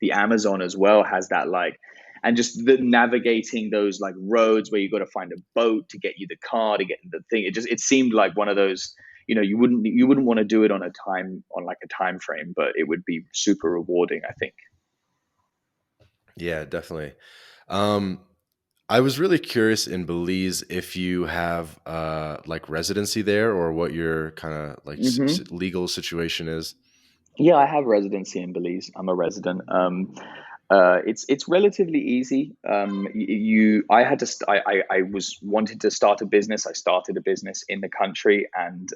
the Amazon as well has that like, and just the navigating those like roads where you got to find a boat to get you the car to get the thing. It seemed like one of those you wouldn't want to do it on like a time frame, but it would be super rewarding, I think. Yeah, definitely. Um, I was really curious in Belize if you have like residency there or what your kind of like Hmm. legal situation is. Yeah, I have residency in Belize. I'm a resident. It's relatively easy. I had to. I was wanted to start a business. I started a business in the country, and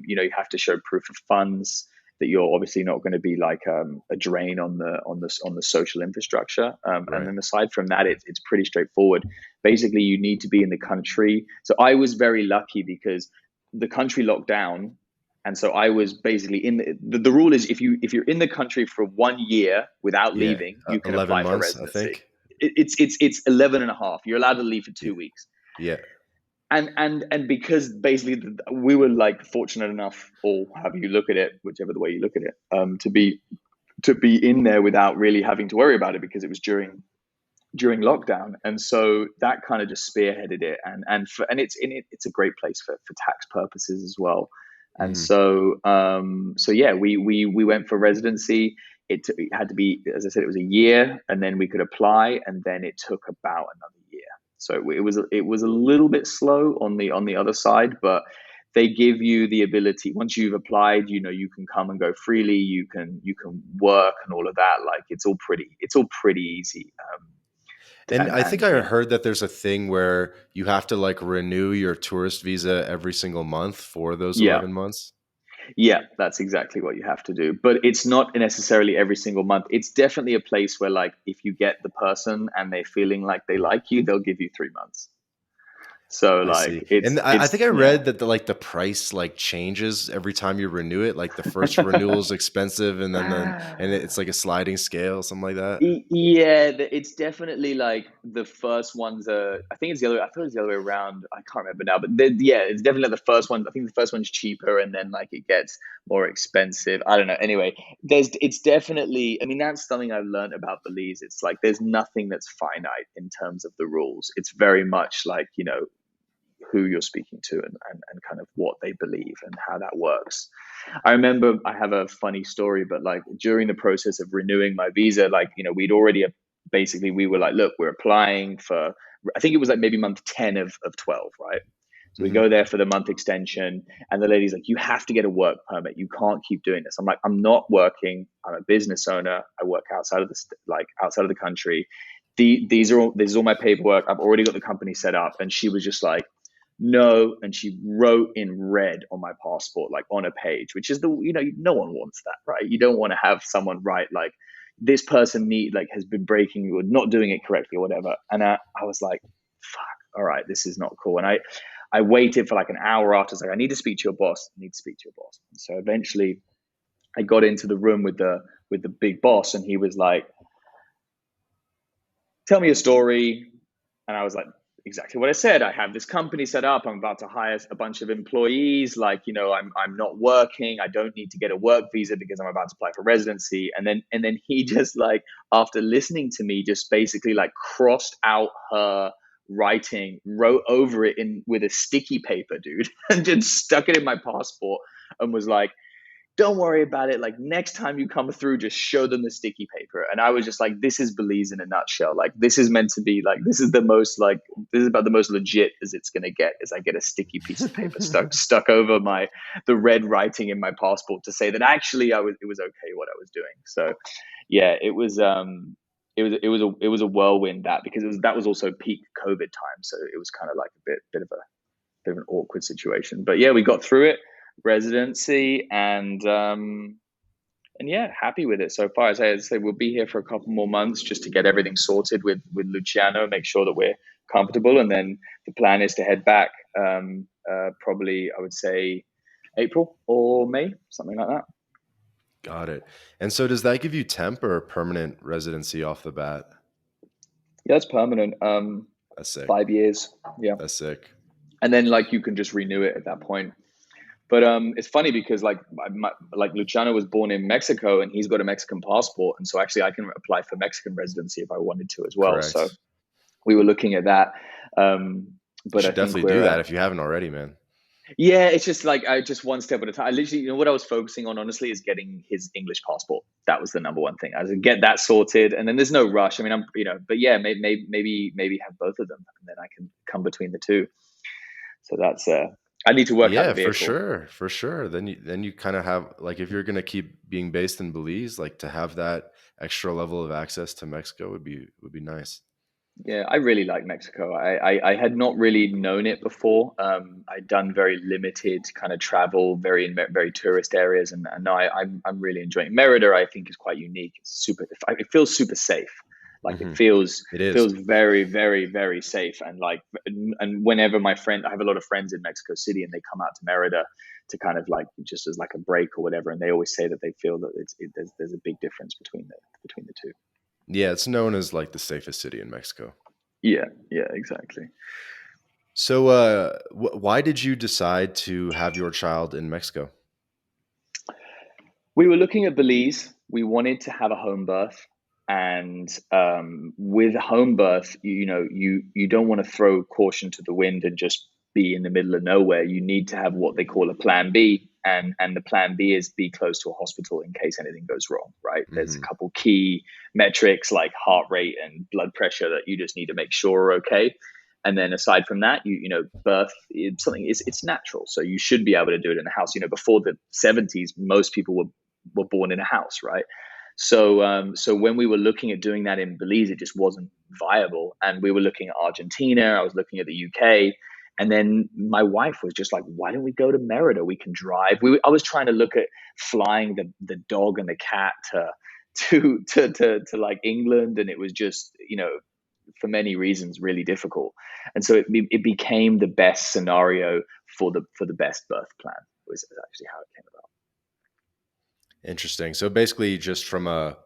you have to show proof of funds that you're obviously not going to be like a drain on the social infrastructure. And Right. then aside from that, it's pretty straightforward. Basically, you need to be in the country. So I was very lucky because the country locked down, and so I was basically in the rule is if you're in the country for 1 year without Yeah. leaving, you can 11 apply for months, I residency. think. It's 11 and a half. You're allowed to leave for Yeah. 2 weeks. Yeah. And because basically we were like fortunate enough, or however you look at it, whichever the way you look at it, to be in there without really having to worry about it because it was during lockdown, and so that kind of just spearheaded it, and it's a great place for tax purposes as well, and Mhm. so yeah, we went for residency. It had to be, as I said, it was a year, and then we could apply, and then it took about another year. So it was a little bit slow on the other side, but they give you the ability once you've applied. You can come and go freely. You can work and all of that. Like it's all pretty easy. And and I think and I yeah, heard that there's a thing where you have to like renew your tourist visa every single month for those yeah, 11 months. yeah, that's exactly what you have to do, but it's not necessarily every single month. It's definitely a place where, like, if you get the person and they're feeling like they like you, they'll give you 3 months. So I like see. And it's I it's think I yeah. read that the price like changes every time you renew it. Like the first renewal is expensive and then it's like a sliding scale, something like that. Yeah, it's definitely like the first ones are. I think it's the other. I thought it was the other way around. I can't remember now, but yeah, it's definitely the first one. I think the first one's cheaper, and then like it gets more expensive. I don't know. Anyway, it's definitely. I mean, that's something I've learned about Belize. It's like there's nothing that's finite in terms of the rules. It's very much like who you're speaking to, and kind of what they believe and how that works. I remember I have a funny story, but like during the process of renewing my visa, like, we'd already basically, we were like, look, we're applying for, I think it was like maybe month 10 of 12, right? So we Hmm. go there for the month extension, and the lady's like, you have to get a work permit. You can't keep doing this. I'm like, I'm not working. I'm a business owner. I work outside of outside of the country. This is all my paperwork. I've already got the company set up. And she was just like, no, and she wrote in red on my passport, like on a page, which is no one wants that, right? You don't want to have someone write like, this person has been breaking or not doing it correctly or whatever. And I was like, fuck, all right, this is not cool. And I waited for like an hour after. I was like, I need to speak to your boss. I need to speak to your boss. So eventually I got into the room with the big boss, and he was like, tell me a story. And I was like, exactly what I said. I have this company set up. I'm about to hire a bunch of employees. Like, I'm not working. I don't need to get a work visa because I'm about to apply for residency. And then he just, like, after listening to me, just basically like crossed out her writing, wrote over it in with a sticky paper, dude, and just stuck it in my passport, and was like, don't worry about it. Like, next time you come through, just show them the sticky paper. And I was just like, this is Belize in a nutshell. Like, this is meant to be like, this is about the most legit as it's gonna get. Is I get a sticky piece of paper stuck over the red writing in my passport to say that actually it was okay what I was doing. So yeah, it was a whirlwind, that because that was also peak COVID time, so it was kind of like a bit of an awkward situation. But yeah, we got through it, residency, and yeah, happy with it so far. As I say, we'll be here for a couple more months just to get everything sorted with Luciano, make sure that we're comfortable, and then the plan is to head back, probably, I would say, April or May, something like that. Got it. And so does that give you temp or permanent residency off the bat? Yeah, that's permanent. That's sick. 5 years. Yeah, That's sick. and then like you can just renew it at that point. But it's funny because like Luciano was born in Mexico, and he's got a Mexican passport, and so actually I can apply for Mexican residency if I wanted to as well. So Correct. we were looking at that, You but I should think definitely do we're that if you haven't already, man. yeah, it's just like I just one step at a time. I literally, what I was focusing on honestly is getting his English passport. That was the number one thing. I was like, get that sorted, and then there's no rush. I mean, but yeah, maybe have both of them, and then I can come between the two. So that's I need to work out the Yeah, for vehicle. sure, for sure. Then you kind of have like if you're gonna keep being based in Belize, like to have that extra level of access to Mexico would be nice. Yeah, I really like Mexico. I had not really known it before. I'd done very limited kind of travel, very in very tourist areas, and now I'm really enjoying it. Merida. I think is quite unique. It's super. It feels super safe. Like it Hmm. It is. feels very very safe. And whenever my friend, I have a lot of friends in Mexico City, and they come out to Merida to kind of like just as like a break or whatever, and they always say that they feel that there's a big difference between the two. Yeah, it's known as like the safest city in Mexico. Yeah, yeah, exactly. So, why did you decide to have your child in Mexico? We were looking at Belize. We wanted to have a home birth, and with home birth, you don't want to throw caution to the wind and just be in the middle of nowhere. You need to have what they call a plan B, and the plan B is be close to a hospital in case anything goes wrong. Right? There's a Hmm. couple key metrics like heart rate and blood pressure that you just need to make sure are okay. And then aside from that, birth is something it's natural, so you should be able to do it in the house. Before the 70s, most people were born in a house, right? So when we were looking at doing that in Belize, it just wasn't viable. And we were looking at Argentina. I was looking at the UK, and then my wife was just like, "Why don't we go to Merida? We can drive." I was trying to look at flying the dog and the cat to like England, and it was just for many reasons really difficult. And so it became the best scenario for the best birth plan was actually how it came about. Interesting. So basically, just from a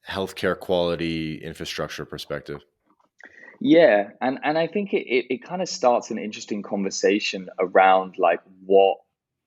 healthcare quality infrastructure perspective. Yeah, and I think it kind of starts an interesting conversation around like what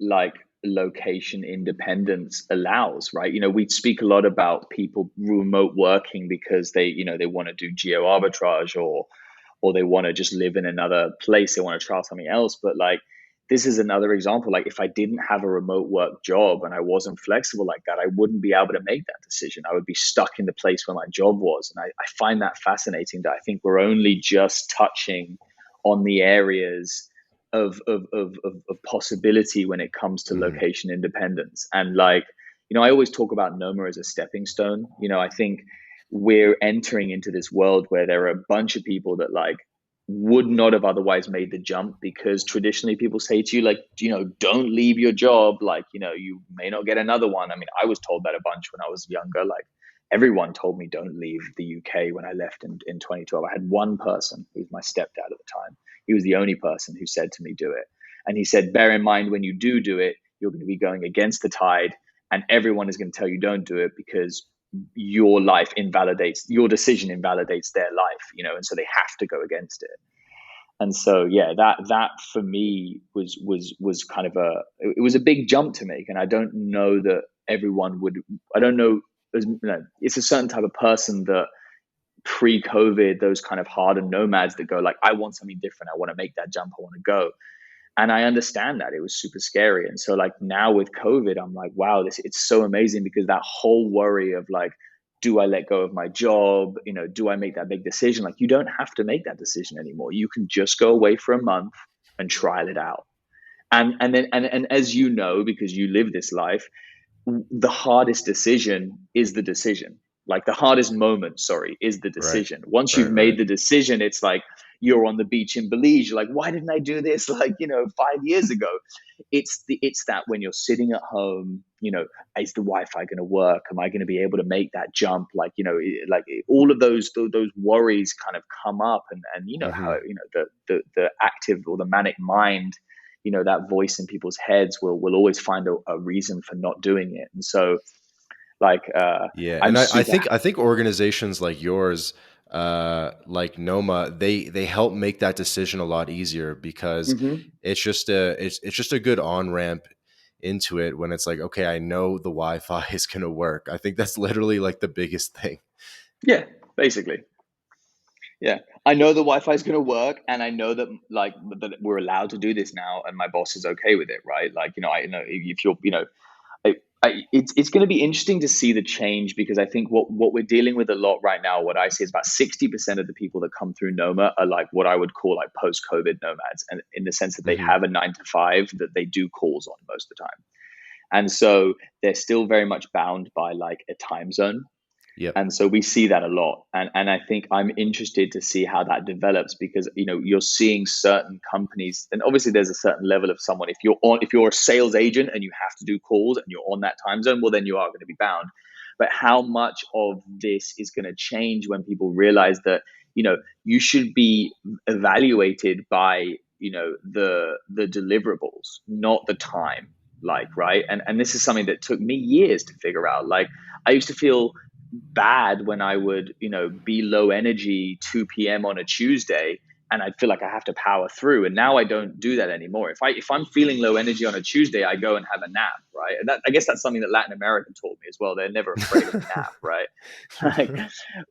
like location independence allows, right? We speak a lot about people remote working because they want to do geo arbitrage or they want to just live in another place, they want to try something else. But like this is another example. Like if I didn't have a remote work job and I wasn't flexible like that, I wouldn't be able to make that decision. I would be stuck in the place where my job was. And I find that fascinating that I think we're only just touching on the areas of possibility when it comes to Hmm. location independence. And like, I always talk about Noma as a stepping stone. I think we're entering into this world where there are a bunch of people that like would not have otherwise made the jump because traditionally people say to you like don't leave your job, like you may not get another one. I mean, I was told that a bunch when I was younger. Like everyone told me don't leave the UK when I left in 2012. I had one person who was my stepdad at the time. He was the only person who said to me do it, and he said bear in mind when you do it, you're going to be going against the tide, and everyone is going to tell you don't do it because your decision invalidates their life, and so they have to go against it. And so yeah, that for me was kind of it was a big jump to make, and I don't know that everyone would. I don't know. It's a certain type of person that pre-COVID, those kind of hardened nomads that go like, I want something different. I want to make that jump. I want to go. And I understand that it was super scary. And so like now with COVID, I'm like, wow, this it's so amazing because that whole worry of like, do I let go of my job? Do I make that big decision? Like you don't have to make that decision anymore. You can just go away for a month and trial it out. And as you know, because you live this life, the hardest decision is the decision. Like the hardest moment, sorry, is the Right. decision. Once you've Right. made Right. the decision, it's like you're on the beach in Belize. You're like, why didn't I do this? Like, 5 years ago. It's that when you're sitting at home, is the Wi-Fi going to work? Am I going to be able to make that jump? Like, like all of those worries kind of come up, and how Hmm. the active or the manic mind, that voice in people's heads will always find a reason for not doing it. And so like Yeah, I'm and super I think organizations like yours, like Noma, they help make that decision a lot easier because Mhm. it's just a good on ramp into it when it's like, okay, I know the Wi-Fi is going to work. I think that's literally like the biggest thing. Yeah, basically. Yeah, I know the Wi-Fi is going to work, and I know that like that we're allowed to do this now, and my boss is okay with it, right? Like I know if you're it's going to be interesting to see the change because I think what we're dealing with a lot right now, what I see is about 60% of the people that come through Noma are like what I would call like post-COVID nomads, and in the sense that they Hmm. have a 9 to 5 that they do calls on most of the time, and so they're still very much bound by like a time zone. Yep. And so we see that a lot. And I think I'm interested to see how that develops because, you're seeing certain companies, and obviously there's a certain level of someone. If you're a sales agent and you have to do calls and you're on that time zone, well, then you are going to be bound. But how much of this is going to change when people realize that, you should be evaluated by, the deliverables, not the time. Like, right. And this is something that took me years to figure out. Like, I used to feel bad when I would, be low energy 2 p.m. on a Tuesday, and I'd feel like I have to power through. And now I don't do that anymore. If I'm feeling low energy on a Tuesday, I go and have a nap, right? And I guess that's something that Latin America taught me as well. They're never afraid of a nap, right? Like,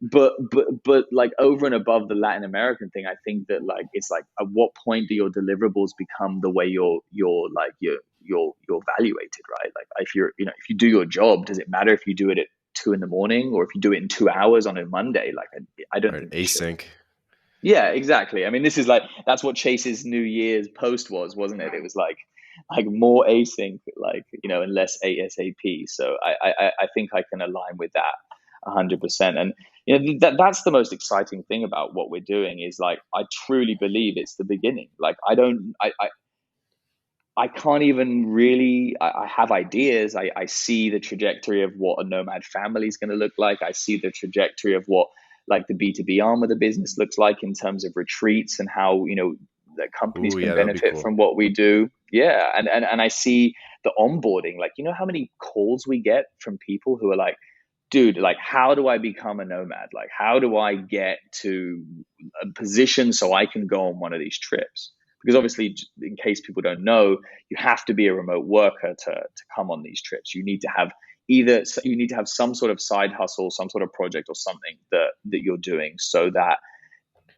but like over and above the Latin American thing, I think that like it's like at what point do your deliverables become the way you're evaluated, right? Like if if you do your job, does it matter if you do it at 2 in the morning or if you do it in 2 hours on a Monday? Like I don't Right. think it should. Async. Yeah, exactly. I mean, this is like that's what Chase's New Year's post was, wasn't it? It was like more async, like and less ASAP. So I think I can align with that 100%. And that's the most exciting thing about what we're doing is like I truly believe it's the beginning. Like I can't even really. I have ideas. I see the trajectory of what a nomad family is going to look like. I see the trajectory of what like the B2B arm of the business looks like in terms of retreats and how that companies Ooh, can yeah, that would be benefit cool. from what we do. Yeah, and I see the onboarding. Like how many calls we get from people who are like, dude, like how do I become a nomad? Like how do I get to a position so I can go on one of these trips? Because obviously, in case people don't know, you have to be a remote worker to come on these trips. You need to have some sort of side hustle, some sort of project or something that you're doing so that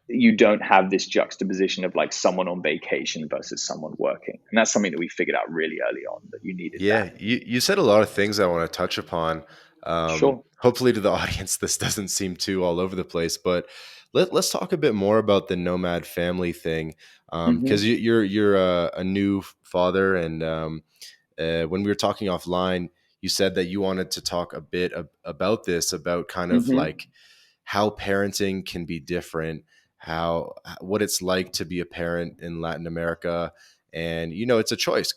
you don't have this juxtaposition of like someone on vacation versus someone working. And that's something that we figured out really early on that you needed that. Yeah, you said a lot of things I want to touch upon. Sure. Hopefully, to the audience, this doesn't seem too all over the place, but let's talk a bit more about the nomad family thing, Hmm. because you're a new father, and when we were talking offline, you said that you wanted to talk a bit about this, about kind of Hmm. like how parenting can be different, how what it's like to be a parent in Latin America, and it's a choice.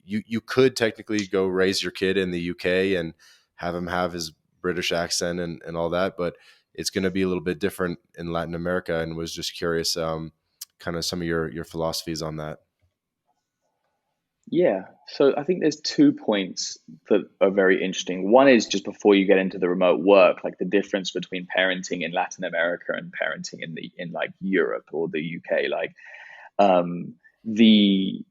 You could technically go raise your kid in the UK and have him have his British accent and all that, but it's going to be a little bit different in Latin America. And was just curious, kind of some of your philosophies on that. Yeah. So I think there's 2 points that are very interesting. One is just before you get into the remote work, like the difference between parenting in Latin America and parenting in like Europe or the UK. Like um, the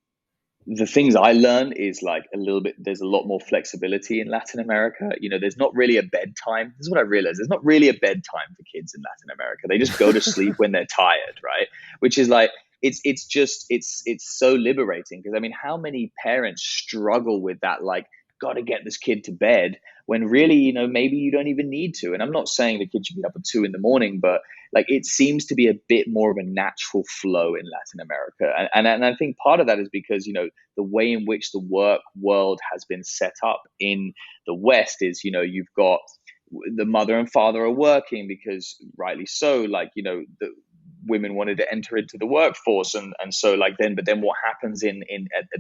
the things I learned is like a little bit, there's a lot more flexibility in Latin America. There's not really a bedtime. This is what I realized. There's not really a bedtime for kids in Latin America. They just go to sleep when they're tired, right? Which is like, it's so liberating because I mean, how many parents struggle with that? Like, got to get this kid to bed when really, maybe you don't even need to. And I'm not saying the kid should be up at 2 in the morning, but like it seems to be a bit more of a natural flow in Latin America. And I think part of that is because, the way in which the work world has been set up in the West is, you've got the mother and father are working because rightly so, like, the women wanted to enter into the workforce and so like but then what happens at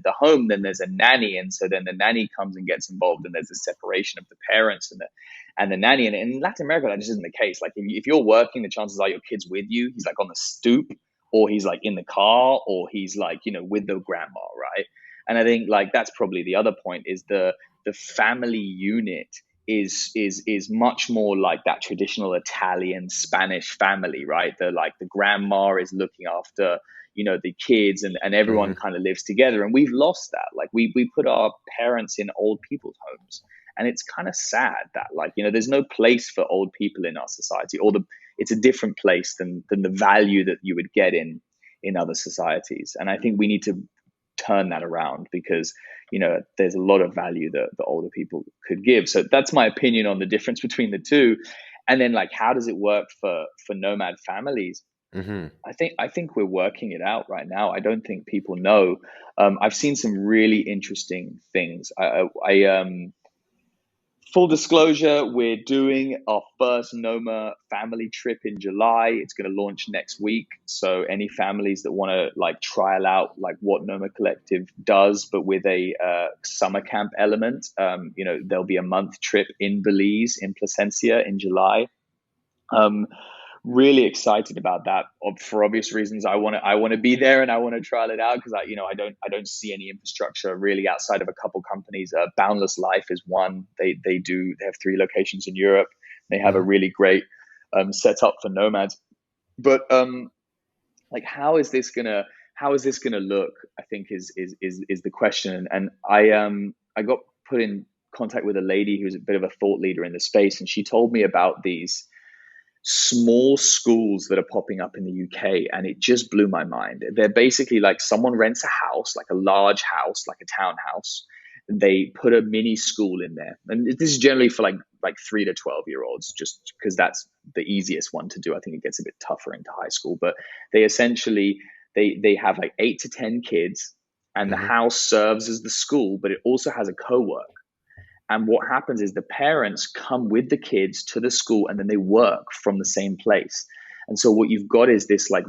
the home, then there's a nanny, and so then the nanny comes and gets involved and there's a separation of the parents and the nanny. And in Latin America that just isn't the case. Like if you're working, the chances are your kid's with you. He's like on the stoop, or he's like in the car, or he's like with the grandma, right? And I think like that's probably the other point is the family unit is much more like that traditional Italian Spanish family, right? The grandma is looking after the kids, and everyone Hmm. kind of lives together, and we've lost that. Like we put our parents in old people's homes, and it's kind of sad that like there's no place for old people in our society, or it's a different place than the value that you would get in other societies. And I think we need to turn that around because there's a lot of value that the older people could give. So that's my opinion on the difference between the two. And then like how does it work for nomad families? Hmm. I think we're working it out right now. I don't think people know. I've seen some really interesting things. I Full disclosure, we're doing our first Noma family trip in July. It's going to launch next week. So any families that want to like trial out like what Noma Collective does, but with a summer camp element, there'll be a month trip in Belize, in Placencia in July. Um, Really excited about that for obvious reasons. I want to be there and I want to trial it out because I don't see any infrastructure really outside of a couple companies. Boundless Life is one. They have 3 locations in Europe. They have a Hmm. really great setup for nomads. But like how is this gonna look? I think is the question. And I got put in contact with a lady who's a bit of a thought leader in the space, and she told me about these small schools that are popping up in the UK, and it just blew my mind. They're basically like someone rents a house, like a large house, like a townhouse. And they put a mini school in there, and this is generally for like 3 to 12 year olds, just because that's the easiest one to do. I think it gets a bit tougher into high school, but they essentially they have like 8 to 10 kids, and the Hmm. house serves as the school, but it also has a co-work. And what happens is the parents come with the kids to the school and then they work from the same place. And so what you've got is this like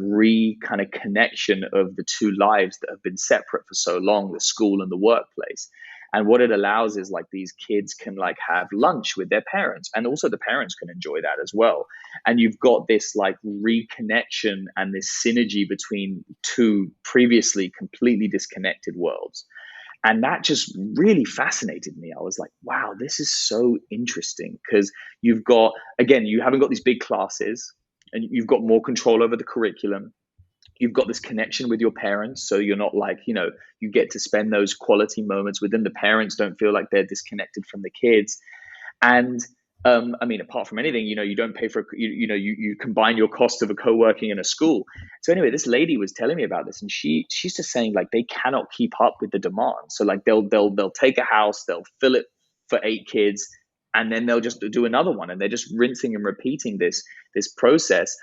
kind of connection of the two lives that have been separate for so long, the school and the workplace. And what it allows is like these kids can like have lunch with their parents, and also the parents can enjoy that as well. And you've got this like reconnection and this synergy between two previously completely disconnected worlds. And that just really fascinated me. I was like, wow, this is so interesting because you've got, again, you haven't got these big classes and you've got more control over the curriculum. You've got this connection with your parents. So you're not like, you get to spend those quality moments with them. The parents don't feel like they're disconnected from the kids. And I mean, apart from anything, you don't pay for, you combine your cost of a co-working in a school. So anyway, this lady was telling me about this, and she's just saying like they cannot keep up with the demand. So like they'll take a house, they'll fill it for 8 kids, and then they'll just do another one, and they're just rinsing and repeating this process.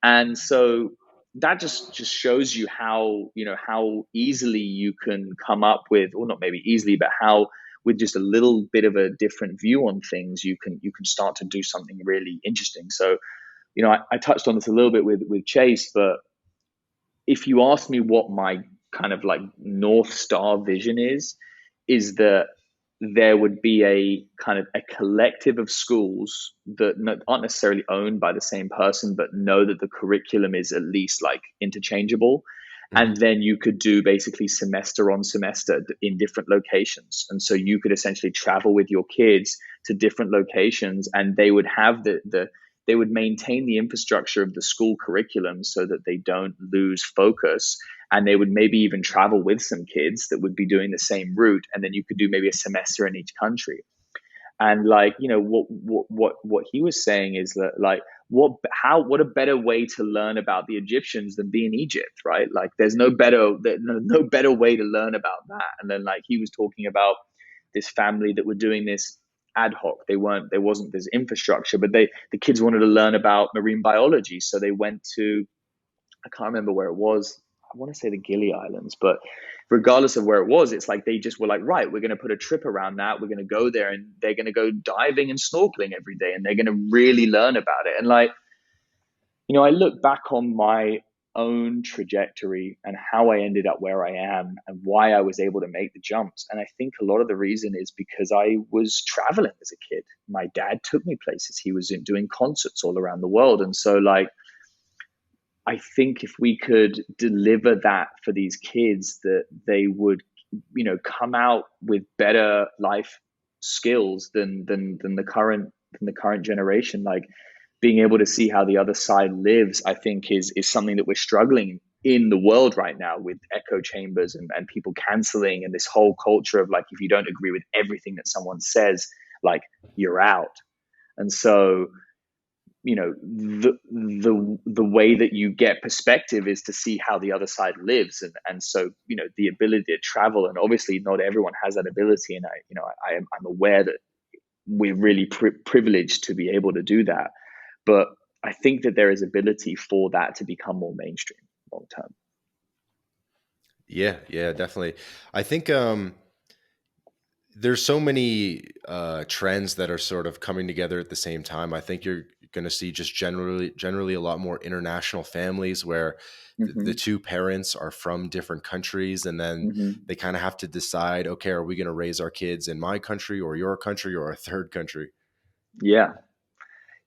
And so that just shows you how easily you can come up with, or not maybe easily, but how with just a little bit of a different view on things, you can start to do something really interesting. So, I touched on this a little bit with Chase, but if you ask me what my kind of like North Star vision is that there would be a kind of a collective of schools that aren't necessarily owned by the same person, but know that the curriculum is at least like interchangeable. And Hmm. then you could do basically semester on semester in different locations. And so you could essentially travel with your kids to different locations, and they would have they would maintain the infrastructure of the school curriculum so that they don't lose focus. And they would maybe even travel with some kids that would be doing the same route, and then you could do maybe a semester in each country. And like, what he was saying is that like what a better way to learn about the Egyptians than be in Egypt, right? Like there's no better way to learn about that. And then like he was talking about this family that were doing this ad hoc. There wasn't this infrastructure, but the kids wanted to learn about marine biology, so they went to, I can't remember where it was. I want to say the Gili Islands, but regardless of where it was, it's like they just were like, right, we're going to put a trip around that. We're going to go there, and they're going to go diving and snorkeling every day, and they're going to really learn about it. And like, I look back on my own trajectory and how I ended up where I am and why I was able to make the jumps. And I think a lot of the reason is because I was traveling as a kid. My dad took me places. He was doing concerts all around the world. And so, like, I think if we could deliver that for these kids, that they would, come out with better life skills than the current generation. Like being able to see how the other side lives, I think is something that we're struggling in the world right now with echo chambers and people canceling and this whole culture of like if you don't agree with everything that someone says, like you're out. And so the way that you get perspective is to see how the other side lives, and so the ability to travel, and obviously not everyone has that ability, and I'm aware that we're really privileged to be able to do that, but I think that there is ability for that to become more mainstream long term. Yeah, yeah, definitely. I think there's so many trends that are sort of coming together at the same time. I think you're going to see just generally a lot more international families where the Hmm. two parents are from different countries, and then Hmm. they kind of have to decide, okay, are we going to raise our kids in my country or your country or a third country? Yeah.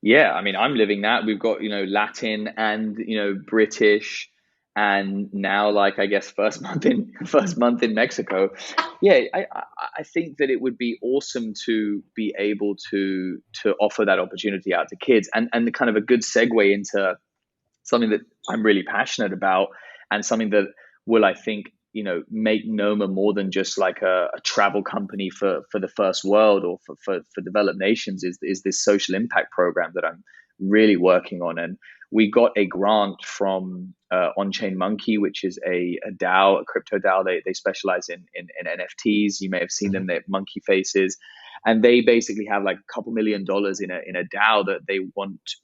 Yeah, I mean, I'm living that. We've got, Latin and, British, and now, like, I guess first month in Mexico. Yeah, I think that it would be awesome to be able to offer that opportunity out to kids, and the kind of a good segue into something that I'm really passionate about, and something that will, I think, make Noma more than just like a travel company for the first world, or for developed nations, is this social impact program that I'm really working on. And we got a grant from On-Chain Monkey, which is a DAO, a crypto DAO. They specialize in NFTs. You may have seen them. They're monkey faces, and they basically have like a couple $1 million in a DAO that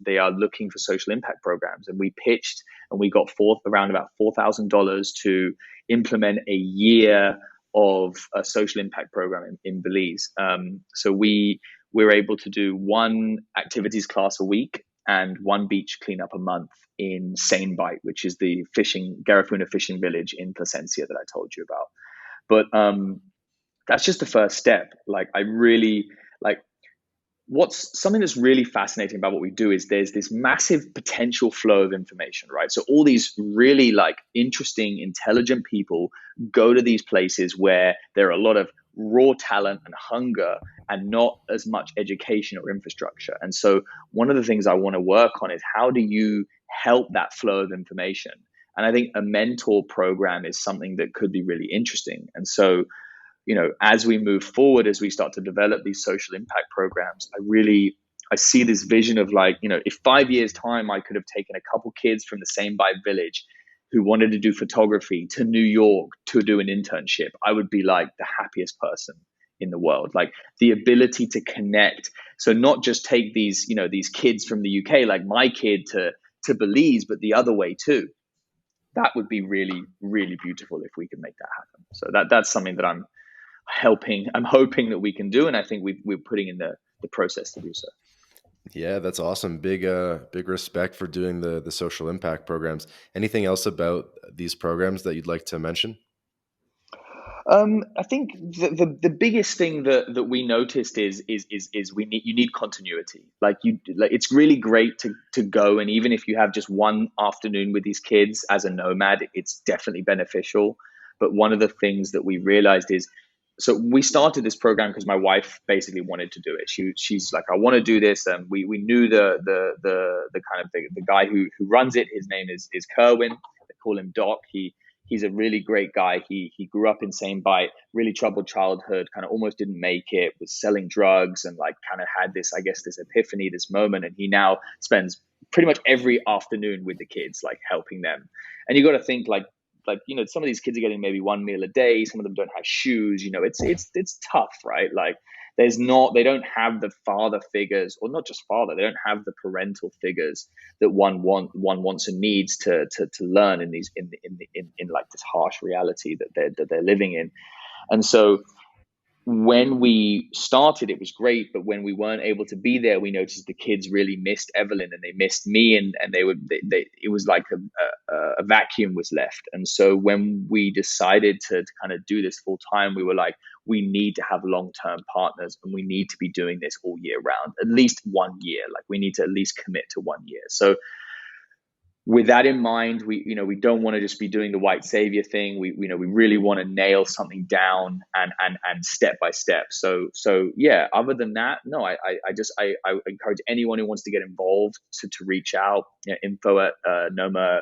they are looking for social impact programs. And we pitched, and we got around about $4,000 to implement a year of a social impact program in Belize. So we're able to do one activities class a week and one beach cleanup a month in Sane Bite, which is the Garifuna fishing village in Placencia that I told you about. But that's just the first step. Like, I really like what's something that's really fascinating about what we do is there's this massive potential flow of information, right? So all these really like interesting, intelligent people go to these places where there are a lot of raw talent and hunger, and not as much education or infrastructure. And so one of the things I want to work on is, how do you help that flow of information? And I think a mentor program is something that could be really interesting. And so, as we move forward, as we start to develop these social impact programs, I see this vision of, like, if 5 years time I could have taken a couple kids from the same by village who wanted to do photography to New York to do an internship, I would be like the happiest person in the world. Like, the ability to connect. So not just take these kids from the UK, like my kid, to Belize, but the other way too. That would be really, really beautiful if we could make that happen. So that's something that I'm hoping that we can do, and I think we're putting in the process to do so. Yeah, that's awesome. Big respect for doing the social impact programs. Anything else about these programs that you'd like to mention? I think the biggest thing that we noticed is you need continuity. Like, it's really great to go, and even if you have just one afternoon with these kids as a nomad, it's definitely beneficial. But one of the things that we realized is, so we started this program because my wife basically wanted to do it. She's like, I want to do this, and we knew the kind of the guy who runs it. His name is Kerwin. They call him Doc. He's a really great guy. He grew up in Same Bite, really troubled childhood, kind of almost didn't make it, was selling drugs, and like kind of had this, I guess, this epiphany, this moment. And he now spends pretty much every afternoon with the kids, like helping them. And you got to think, like, some of these kids are getting maybe one meal a day. Some of them don't have shoes. It's tough, right? Like, they don't have the father figures, or not just father, they don't have the parental figures that one wants and needs to learn in these in like this harsh reality that they're living in. And so when we started, it was great, but when we weren't able to be there, we noticed the kids really missed Evelyn, and they missed me, and it was like a vacuum was left. And so when we decided to kind of do this full time, we were like, we need to have long-term partners, and we need to be doing this all year round, at least 1 year. Like, we need to at least commit to 1 year. So with that in mind, we don't want to just be doing the white savior thing. We really want to nail something down, and step by step. So yeah. Other than that, no. I encourage anyone who wants to get involved to reach out. Info at Noma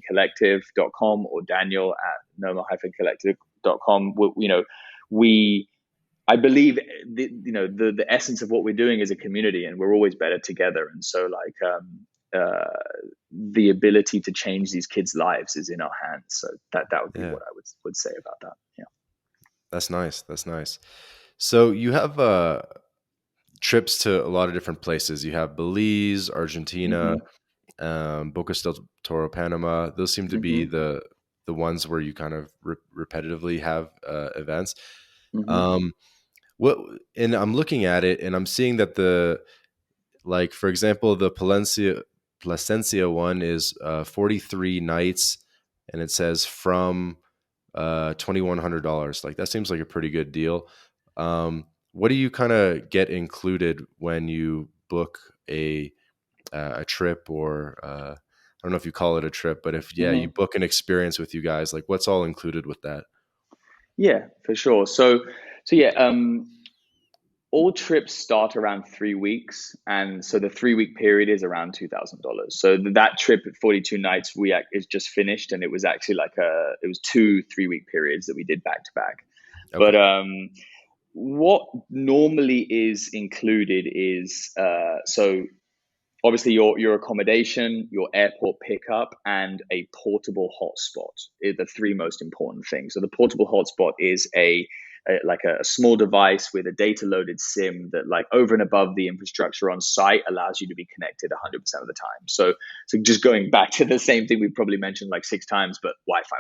collective.com, or Daniel at Noma collective.com. We I believe the essence of what we're doing is a community, and we're always better together. And so, like, the ability to change these kids' lives is in our hands. So that would be Yeah, what I would say about that. Yeah. that's nice. That's nice. So you have trips to a lot of different places. You have Belize, Argentina, Hmm. Bocas del Toro, Panama. Those seem to be Hmm. the ones where you kind of repetitively have events. Hmm. Um, What and I'm looking at it and I'm seeing that the like for example the Placencia one is 43 nights and it says from $2,100. Like that seems like a pretty good deal. What do you kind of get included when you book a trip or I don't know if you call it a trip, but if yeah, you Hmm. book an experience with you guys, like what's all included with that? Yeah, for sure. So yeah, all trips start around 3 weeks, and so the 3 week period is around $2,000. So that trip at 42 nights is just finished, and it was actually like it was 2 3 week periods that we did back to back. But Okay. what normally is included is so obviously your accommodation, your airport pickup, and a portable hotspot are the three most important things. So the portable hotspot is like a small device with a data loaded SIM that, like, over and above the infrastructure on site, allows you to be connected 100% of the time. So just going back to the same thing we probably mentioned like 6 times, but Wi-Fi,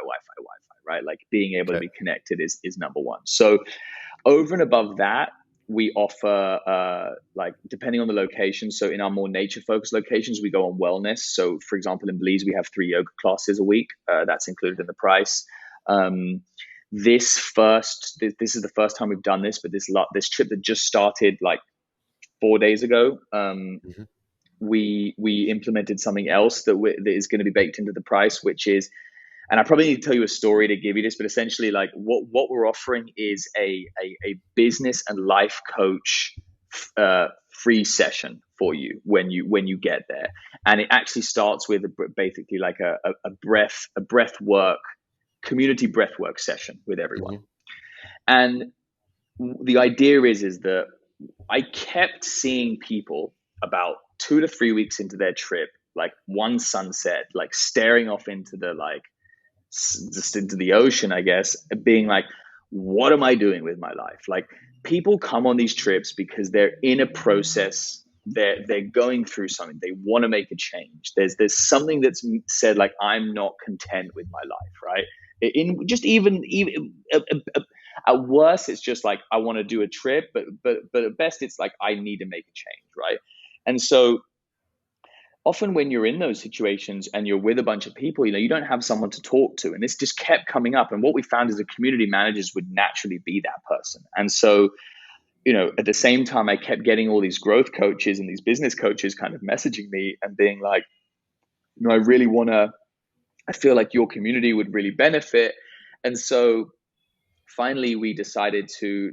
right? Like being able to Okay. be connected is number one. So over and above that, we offer, like, depending on the location. So in our more nature focused locations, we go on wellness. So for example, in Belize, we have 3 yoga classes a week. That's included in the price. Um, this is the first time we've done this, but this trip that just started like 4 days ago, Hmm. we implemented something else that is going to be baked into the price, which is, and I probably need to tell you a story to give you this, but essentially, like, what we're offering is a business and life coach free session for you when you get there, and it actually starts with basically like a breath work community breath work session with everyone. Hmm. And the idea is that I kept seeing people about 2 to 3 weeks into their trip, like one sunset, like staring off into the, like, just into the ocean, I guess, being like, what am I doing with my life? Like, people come on these trips because they're in a process. They're going through something. They want to make a change. There's something that's said, like, I'm not content with my life, right? In just even at worst, it's just like, I want to do a trip, but at best, it's like, I need to make a change, right? And so often when you're in those situations and you're with a bunch of people, you don't have someone to talk to. And this just kept coming up. And what we found is that community managers would naturally be that person. And so, at the same time, I kept getting all these growth coaches and these business coaches kind of messaging me and being like, I really want to, I feel like your community would really benefit. And so finally we decided to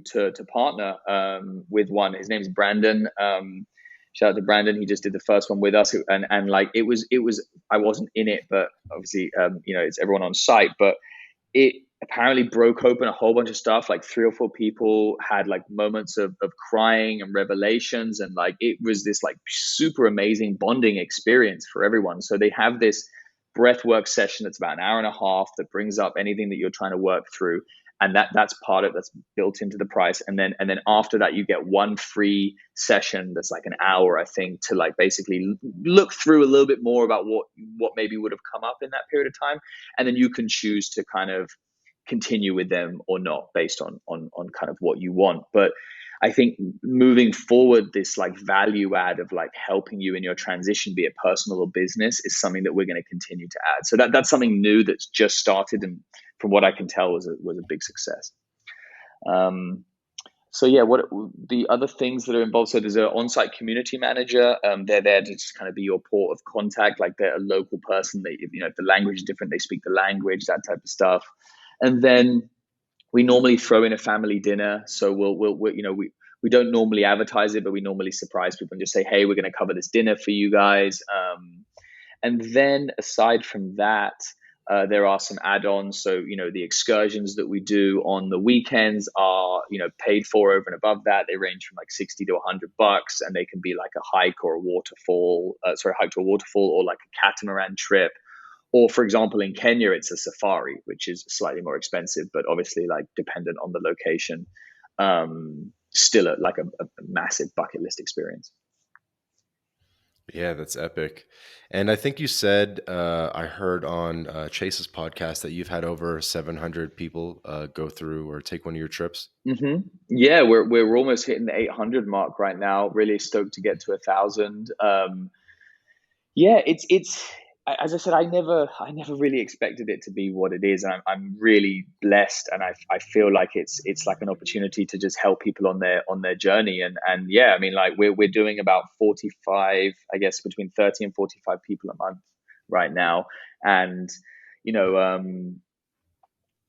partner with one. His name's Brandon. Shout out to Brandon. He just did the first one with us, and like, it was I wasn't in it, but obviously, it's everyone on site. But it apparently broke open a whole bunch of stuff. Like, 3 or 4 people had like moments of crying and revelations, and like, it was this like super amazing bonding experience for everyone. So they have this breath work session that's about an hour and a half that brings up anything that you're trying to work through, and that's part of that's built into the price. And then after that, you get one free session that's like an hour, I think, to like basically look through a little bit more about what maybe would have come up in that period of time, and then you can choose to kind of continue with them or not, based on kind of what you want. But I think moving forward, this like value add of like helping you in your transition, be it personal or business, is something that we're going to continue to add. So that's something new that's just started, and from what I can tell, was a big success. Um, so yeah, what the other things that are involved? So there's an on-site community manager. They're there to just kind of be your port of contact. Like, they're a local person. They, if the language is different, they speak the language, that type of stuff. And then we normally throw in a family dinner. So we don't normally advertise it, but we normally surprise people and just say, hey, we're going to cover this dinner for you guys. And then aside from that, there are some add-ons. So, the excursions that we do on the weekends are, paid for over and above that. They range from like 60 to $100, and they can be like a hike or a waterfall, hike to a waterfall, or like a catamaran trip. Or, for example, in Kenya, it's a safari, which is slightly more expensive, but obviously, like, dependent on the location, still like a massive bucket list experience. Yeah, that's epic. And I think you said, I heard on Chase's podcast that you've had over 700 people go through or take one of your trips. Yeah, we're almost hitting the 800 mark right now. Really stoked to get to 1,000. Yeah, as I said, I never really expected it to be what it is. And I'm really blessed, and I feel like it's like an opportunity to just help people on their journey. And yeah, I mean, like we're doing about 45, I guess between 30 and 45 people a month right now. And you know,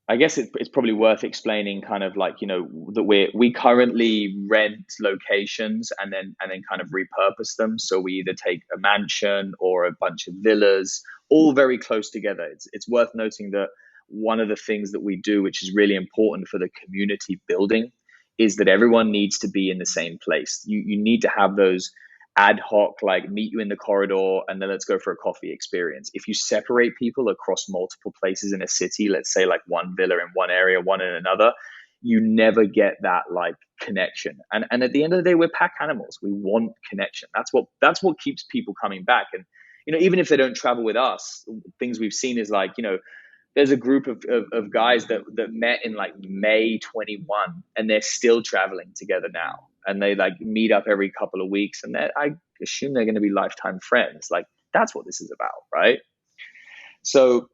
I guess it's probably worth explaining kind of like, that we currently rent locations and then kind of repurpose them. So we either take a mansion or a bunch of villas, all very close together. It's worth noting that one of the things that we do, which is really important for the community building, is that everyone needs to be in the same place. You need to have those ad hoc, like meet you in the corridor and then let's go for a coffee experience. If you separate people across multiple places in a city, let's say like one villa in one area, one in another, you never get that like connection. And at the end of the day, we're pack animals. We want connection. That's what keeps people coming back. And even if they don't travel with us, things we've seen is like, there's a group of guys that met in like May 21 and they're still traveling together now. And they like meet up every couple of weeks and I assume they're going to be lifetime friends. Like that's what this is about, right? So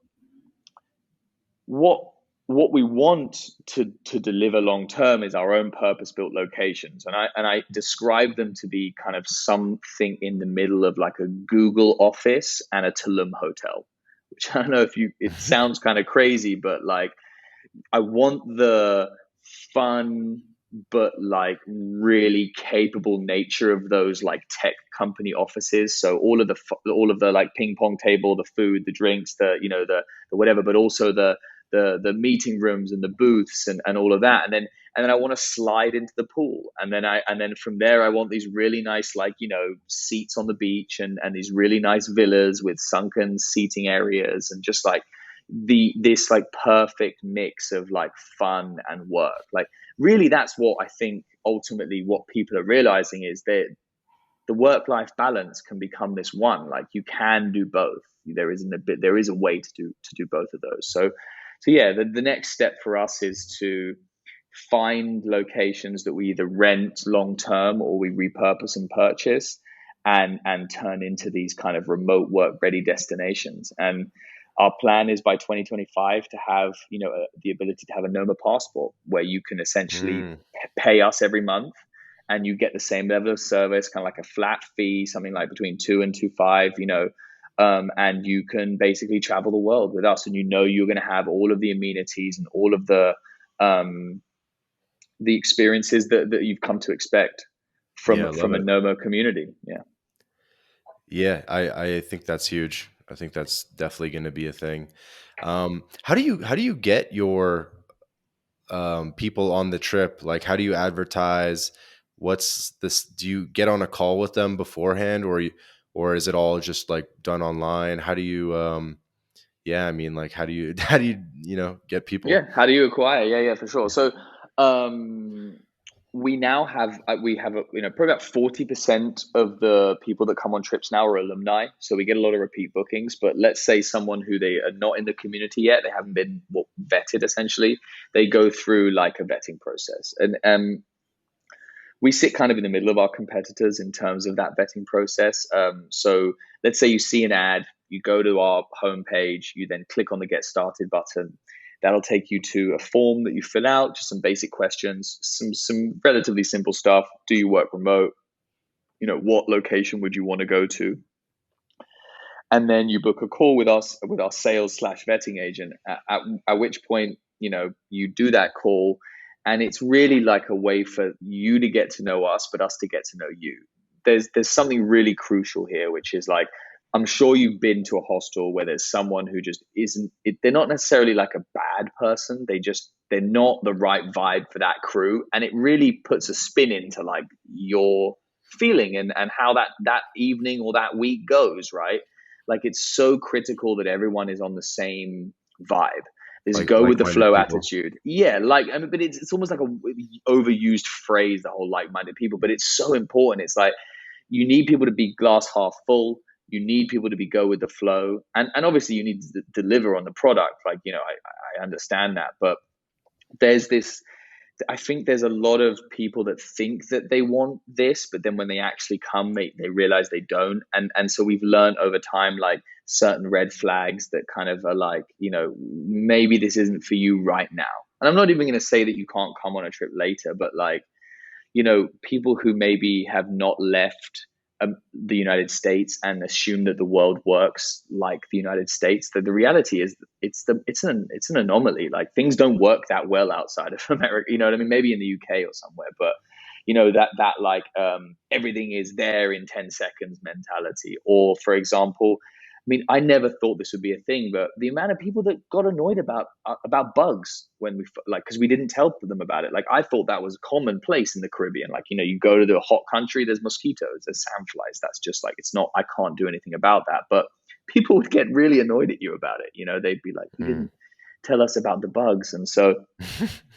what what we want to deliver long term is our own purpose built locations, and I describe them to be kind of something in the middle of like a Google office and a Tulum hotel, which I don't know if you it sounds kind of crazy, but like I want the fun but like really capable nature of those like tech company offices. So all of the like ping pong table, the food, the drinks, the whatever, but also the meeting rooms and the booths and all of that. And then I want to slide into the pool. And then from there I want these really nice like, seats on the beach and these really nice villas with sunken seating areas and just like this like perfect mix of like fun and work. Like really that's what I think ultimately what people are realizing is that the work life balance can become this one. Like you can do both. There is a way to do both of those. So yeah, the next step for us is to find locations that we either rent long term or we repurpose and purchase and turn into these kind of remote work ready destinations. And our plan is by 2025 to have the ability to have a Noma passport where you can essentially Mm. pay us every month and you get the same level of service, kind of like a flat fee, something like between 2 and 2.5, and you can basically travel the world with us, and you're going to have all of the amenities and all of um, the experiences that you've come to expect Yeah, from I love from a it. Noma community. Yeah. Yeah, I think that's huge. I think that's definitely going to be a thing. How do you get your people on the trip? Like, how do you advertise? What's this? Do you get on a call with them beforehand, or is it all just like done online? How do you? Yeah, I mean, like, how do you how do you get people? Yeah, how do you acquire? Yeah, yeah, for sure. So, um, we have probably about 40% of the people that come on trips now are alumni. So we get a lot of repeat bookings. But let's say someone who they are not in the community yet, they haven't been vetted essentially. They go through like a vetting process, and we sit kind of in the middle of our competitors in terms of that vetting process. So let's say you see an ad, you go to our homepage, you then click on the Get Started button. That'll take you to a form that you fill out, just some basic questions, some relatively simple stuff. Do you work remote? What location would you want to go to? And then you book a call with us with our sales slash vetting agent. At which point, you do that call, and it's really like a way for you to get to know us, but us to get to know you. There's something really crucial here, which is like I'm sure you've been to a hostel where there's someone who just isn't. They're not necessarily like a bad person. They're not the right vibe for that crew, and it really puts a spin into like your feeling and how that evening or that week goes, right? Like it's so critical that everyone is on the same vibe. This Like go with the like-minded flow people? attitude. Yeah, like I mean, but it's almost like a overused phrase, the whole like-minded people. But it's so important. It's like you need people to be glass half full. You need people to be go with the flow, and obviously you need to deliver on the product. Like, I understand that, but there's this. I think there's a lot of people that think that they want this, but then when they actually come, they realize they don't. And so we've learned over time, like, certain red flags that kind of are like, maybe this isn't for you right now. And I'm not even going to say that you can't come on a trip later, but like, people who maybe have not left the United States and assume that the world works like the United States. That the reality is it's an anomaly. Like, things don't work that well outside of America. You know what I mean? Maybe in the UK or somewhere, but that like, everything is there in 10 seconds mentality. Or, for example, I mean, I never thought this would be a thing, but the amount of people that got annoyed about bugs when we, like, because we didn't tell them about it. Like, I thought that was commonplace in the Caribbean. Like, you go to the hot country, there's mosquitoes, there's sandflies. That's just like, it's not. I can't do anything about that. But people would get really annoyed at you about it. They'd be like, "You Mm. didn't tell us about the bugs." And so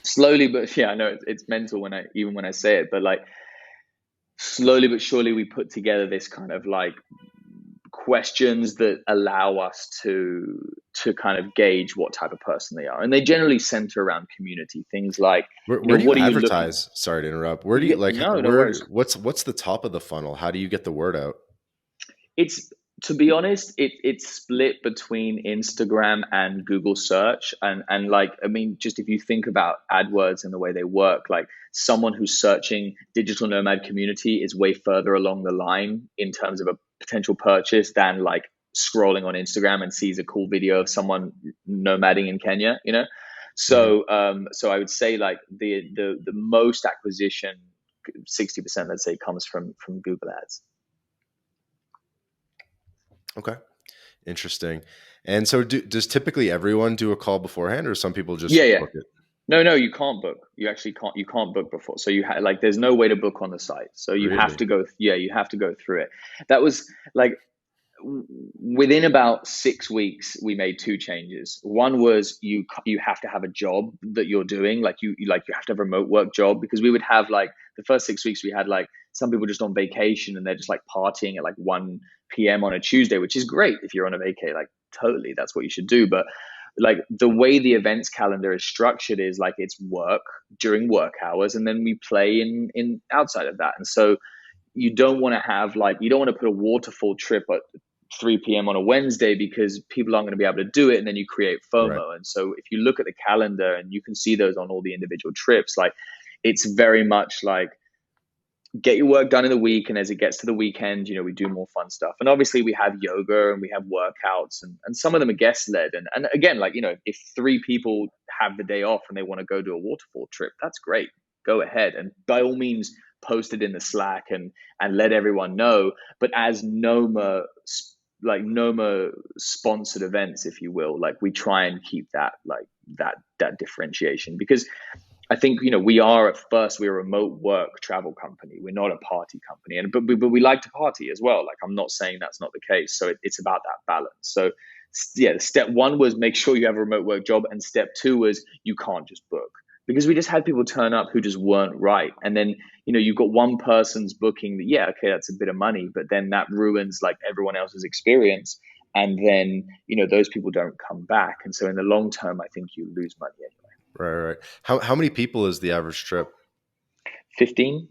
slowly, but yeah, I know it's mental when I say it, but like, slowly but surely we put together this kind of like questions that allow us to kind of gauge what type of person they are, and they generally center around community things like, Where do you what are you looking. advertise? Sorry to interrupt. Where do you Yeah, like no where worries. what's the top of the funnel? How do you get the word out? It's, to be honest, it's split between Instagram and Google search. And like, I mean, just if you think about AdWords and the way they work, like, someone who's searching digital nomad community is way further along the line in terms of a potential purchase than like scrolling on Instagram and sees a cool video of someone nomading in Kenya. Right. So I would say, like, the most acquisition, 60%, let's say, comes from Google ads. Okay. Interesting. And so does typically everyone do a call beforehand, or some people Yeah, just yeah. book it? No, you can't book. You actually can't. You can't book before. So like, there's no way to book on the site. So you have Really? to go. Yeah, you have to go through it. That was like, within about 6 weeks, we made two changes. One was, you have to have a job that you're doing. Like, you have to have a remote work job, because we would have, like, the first 6 weeks we had, like, some people just on vacation and they're just like partying at like 1 p.m. on a Tuesday, which is great if you're on a vacay. Like, totally, that's what you should do. But like, the way the events calendar is structured is like, it's work during work hours, and then we play in outside of that. And so you don't want to put a waterfall trip at 3 p.m. on a Wednesday, because people aren't going to be able to do it, and then you create Right. FOMO. And so if you look at the calendar, and you can see those on all the individual trips, like, it's very much like, get your work done in the week, and as it gets to the weekend, we do more fun stuff. And obviously we have yoga and we have workouts, and some of them are guest led. And again, like, if three people have the day off and they want to go do a waterfall trip, that's great. Go ahead, and by all means, post it in the Slack and let everyone know. But as Noma sponsored events, if you will, like, we try and keep that, like, that differentiation, because I think, we're a remote work travel company. We're not a party company, but we like to party as well. Like, I'm not saying that's not the case. So it's about that balance. So yeah, step one was make sure you have a remote work job, and step two was, you can't just book, because we just had people turn up who just weren't right. And then, you've got one person's booking that, yeah, okay, that's a bit of money, but then that ruins, like, everyone else's experience. And then, those people don't come back. And so in the long term, I think you lose money anyway. Right. Right. How many people is the average trip? 15.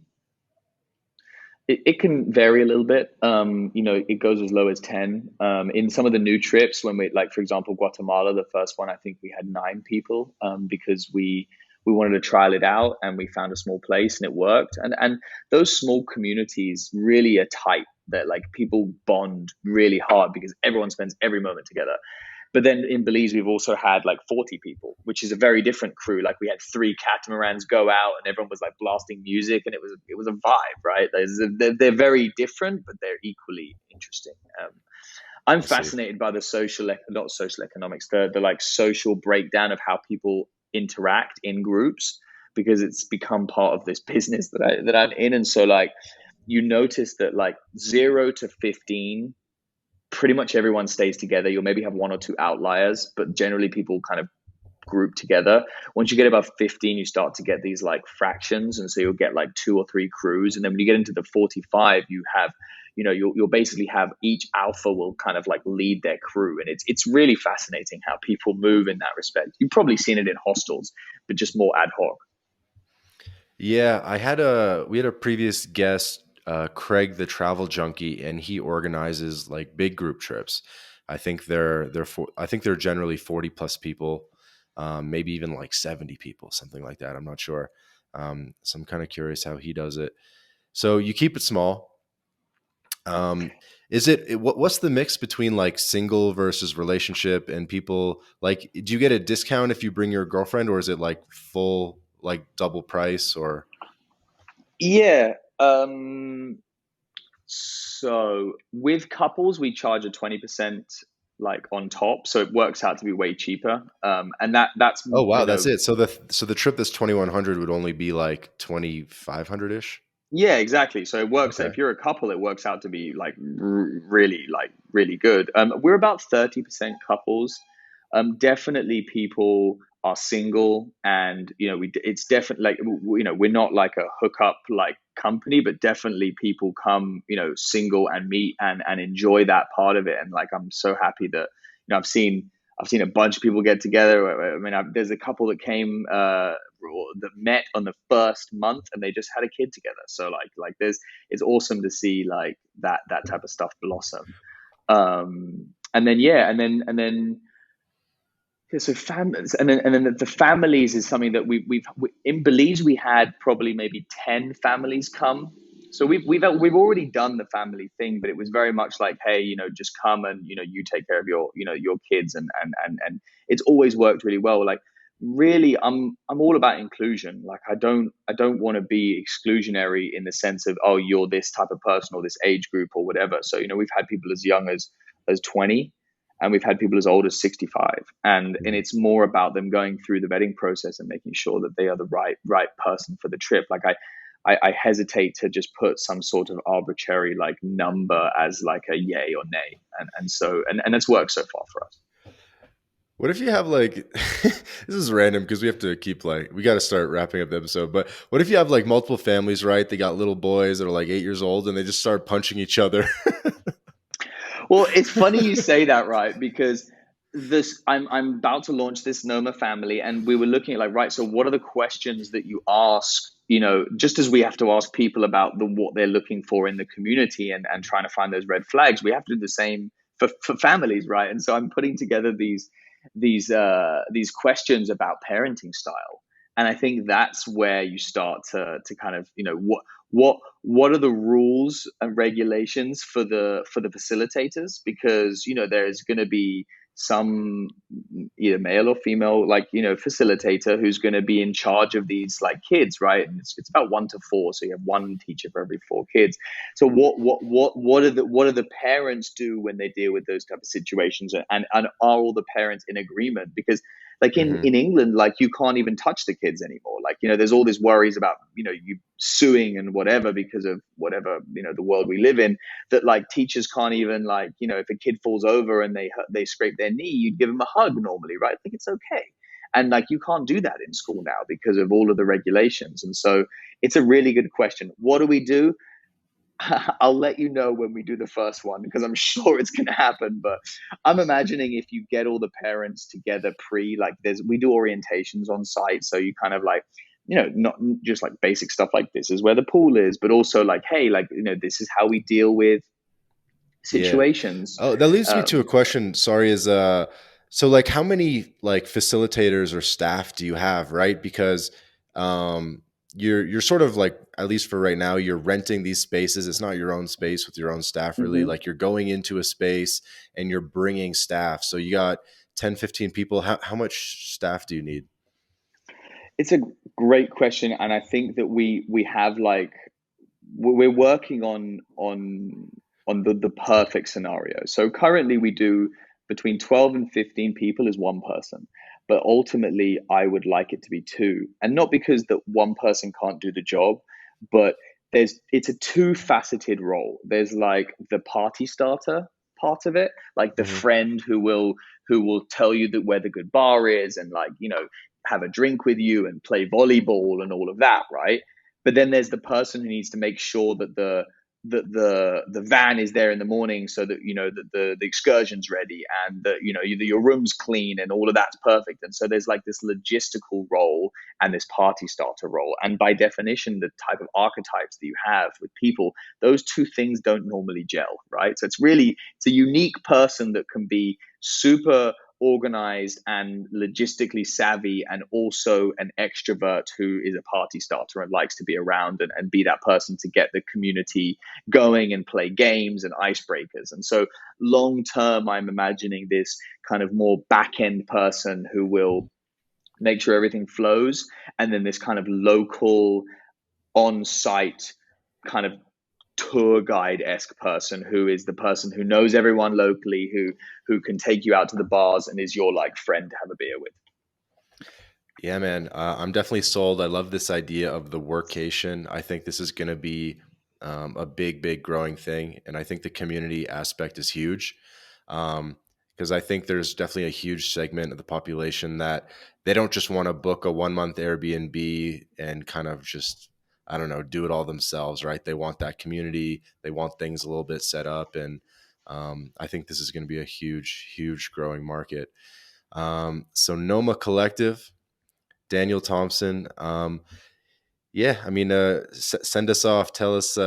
It can vary a little bit. It goes as low as 10. In some of the new trips, when like, for example, Guatemala, the first one, I think we had 9 people, because we wanted to trial it out, and we found a small place and it worked. And those small communities really are tight. That, like, people bond really hard because everyone spends every moment together. But then in Belize, we've also had like 40 people, which is a very different crew. Like, we had 3 catamarans go out, and everyone was like blasting music, and it was a vibe, right? They're very different, but they're equally interesting. I'm I see. fascinated by the not social economics, the like social breakdown of how people interact in groups, because it's become part of this business that I'm in. And so, like, you notice that, like, 0 to 15, pretty much everyone stays together. You'll maybe have one or two outliers, but generally people kind of grouped together. Once you get above 15, you start to get these like fractions, and so you'll get like two or three crews, and then when you get into the 45, you have, you'll basically have each alpha will kind of like lead their crew, and it's really fascinating how people move in that respect. You've probably seen it in hostels, but just more ad hoc. Yeah, we had a previous guest, Craig the travel junkie, and he organizes like big group trips. I think they're generally 40 plus people, maybe even like 70 people, something like that. I'm not sure. So I'm kind of curious how he does it. So you keep it small. Um, what's the mix between like single versus relationship and people like, do you get a discount if you bring your girlfriend, or is it like full, like double price or? Yeah. So with couples, we charge a 20% like on top, so it works out to be way cheaper. And that's Oh wow, that's it. So the trip that's 2,100 would only be like 2,500 ish. Yeah, exactly. So it works. Okay. If you're a couple, it works out to be like really good. We're about 30% couples. Definitely people are single, and it's definitely like we're not like a hookup like company, but definitely people come single and meet and enjoy that part of it. And like I'm so happy that I've seen a bunch of people get together. I mean, there's a couple that came that met on the first month, and they just had a kid together. So like there's it's awesome to see like that type of stuff blossom. And then yeah, and then yeah, so families, and then the families is something that we in Belize we had probably maybe 10 families come. So we've already done the family thing, but it was very much like, hey, just come and you take care of your kids, and it's always worked really well. Like really, I'm all about inclusion. Like I don't want to be exclusionary in the sense of, oh, you're this type of person or this age group or whatever. So we've had people as young as 20, and we've had people as old as 65, and it's more about them going through the vetting process and making sure that they are the right person for the trip. Like I hesitate to just put some sort of arbitrary like number as like a yay or nay, and it's worked so far for us. What if you have like this is random because we have to keep like we got to start wrapping up the episode. But what if you have like multiple families, right? They got little boys that are like 8 years old and they just start punching each other. Well, it's funny you say that, right? Because this I'm about to launch this Noma family, and we were looking at like, right, so what are the questions that you ask, just as we have to ask people about what they're looking for in the community, and trying to find those red flags, we have to do the same for families, right? And so I'm putting together these questions about parenting style. And I think that's where you start to kind of, what are the rules and regulations for the facilitators, because there's going to be some either male or female like facilitator who's going to be in charge of these like kids, right? And it's about 1 to 4, so you have one teacher for every 4 kids. So what do the parents do when they deal with those type of situations, and are all the parents in agreement? Because like in Hmm. in England, like you can't even touch the kids anymore. Like there's all these worries about you suing and whatever because of whatever the world we live in. That like teachers can't even like if a kid falls over and they scrape their knee, you'd give them a hug normally, right? Like it's okay. And like you can't do that in school now because of all of the regulations. And so it's a really good question. What do we do? I'll let you know when we do the first one because I'm sure it's going to happen. But I'm imagining if you get all the parents together like we do orientations on site, so you kind of like not just like basic stuff like this is where the pool is, but also like, hey, like this is how we deal with Yeah. situations. Oh, that leads me to a Um, question. Sorry, is so like how many like facilitators or staff do you have, right? Because um you're sort of like, at least for right now, you're renting these spaces. It's not your own space with your own staff really. mhm. Like you're going into a space and you're bringing staff. So you got 10, 15 people. How much staff do you need? It's a great question, and I think that we have like we're working on the perfect scenario. So currently we do between 12 and 15 people is one person. But ultimately I would like it to be two. And not because that one person can't do the job, but it's a two-faceted role. There's like the party starter part of it, like the Hmm. friend who will tell you that where the good bar is and like, have a drink with you and play volleyball and all of that, right? But then there's the person who needs to make sure that the van is there in the morning so that that the excursion's ready and that your room's clean and all of that's perfect. And so there's like this logistical role and this party starter role, and by definition the type of archetypes that you have with people, those two things don't normally gel, right? So it's a unique person that can be super organized and logistically savvy and also an extrovert who is a party starter and likes to be around and be that person to get the community going and play games and icebreakers. And so long term, I'm imagining this kind of more back end person who will make sure everything flows, and then this kind of local on site kind of tour guide-esque person who is the person who knows everyone locally, who can take you out to the bars and is your like friend to have a beer with. Yeah, man, I'm definitely sold. I love this idea of the workation. I think this is going to be a big growing thing, and I think the community aspect is huge, because I think there's definitely a huge segment of the population that they don't just want to book a 1 month Airbnb and kind of just, I don't know, do it all themselves, right? They want that community. They want things a little bit set up, and I think this is going to be a huge growing market. So Noma Collective, Daniel Thompson. Yeah, I mean, send us off. Tell us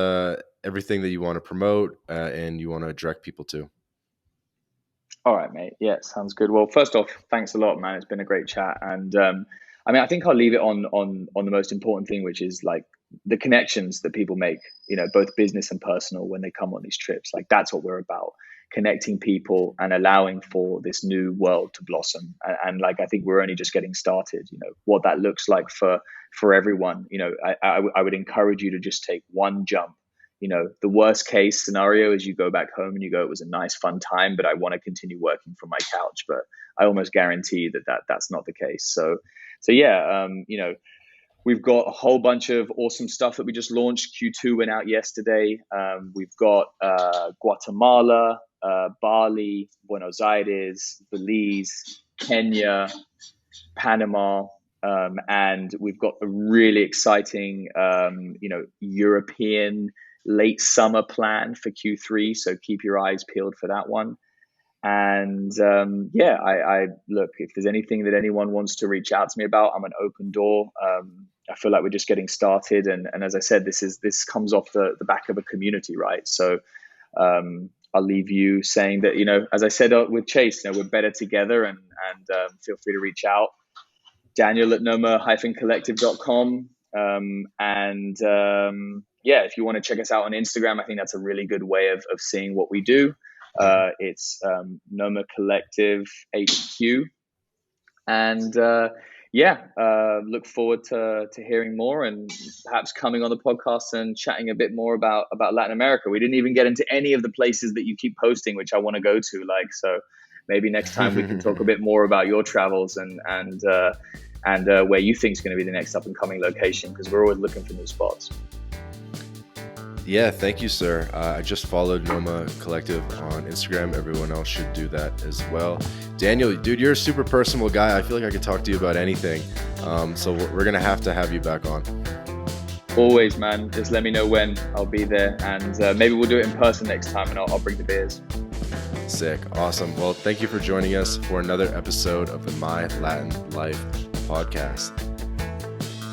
everything that you want to promote and you want to direct people to. All right, mate. Yeah, sounds good. Well, first off, thanks a lot, man. It's been a great chat, and I mean, I think I'll leave it on the most important thing, which is like the connections that people make, both business and personal when they come on these trips. Like that's what we're about, connecting people and allowing for this new world to blossom. And like, I think we're only just getting started, what that looks like for everyone. I would encourage you to just take one jump. The worst case scenario is you go back home and you go, it was a nice, fun time, but I want to continue working from my couch. But I almost guarantee that's not the case. So yeah, we've got a whole bunch of awesome stuff that we just launched. Q2 went out yesterday. We've got Guatemala, Bali, Buenos Aires, Belize, Kenya, Panama, and we've got a really exciting, European late summer plan for Q3. So keep your eyes peeled for that one. And yeah, I look, if there's anything that anyone wants to reach out to me about, I'm an open door. I feel like we're just getting started, and as I said, this comes off the back of a community, right? So I'll leave you saying that, as I said with Chase, we're better together, and feel free to reach out. Daniel at Noma-collective.com. Yeah, if you want to check us out on Instagram, I think that's a really good way of seeing what we do. It's Noma Collective HQ. And look forward to hearing more and perhaps coming on the podcast and chatting a bit more about Latin America. We didn't even get into any of the places that you keep posting, which I want to go to. So maybe next time we can talk a bit more about your travels and where you think is going to be the next up and coming location, because we're always looking for new spots. Yeah, thank you, sir. I just followed Noma Collective on Instagram. Everyone else should do that as well. Daniel, dude, you're a super personable guy. I feel like I could talk to you about anything. So we're going to have you back on. Always, man. Just let me know when. I'll be there. And maybe we'll do it in person next time, and I'll bring the beers. Sick. Awesome. Well, thank you for joining us for another episode of the My Latin Life podcast.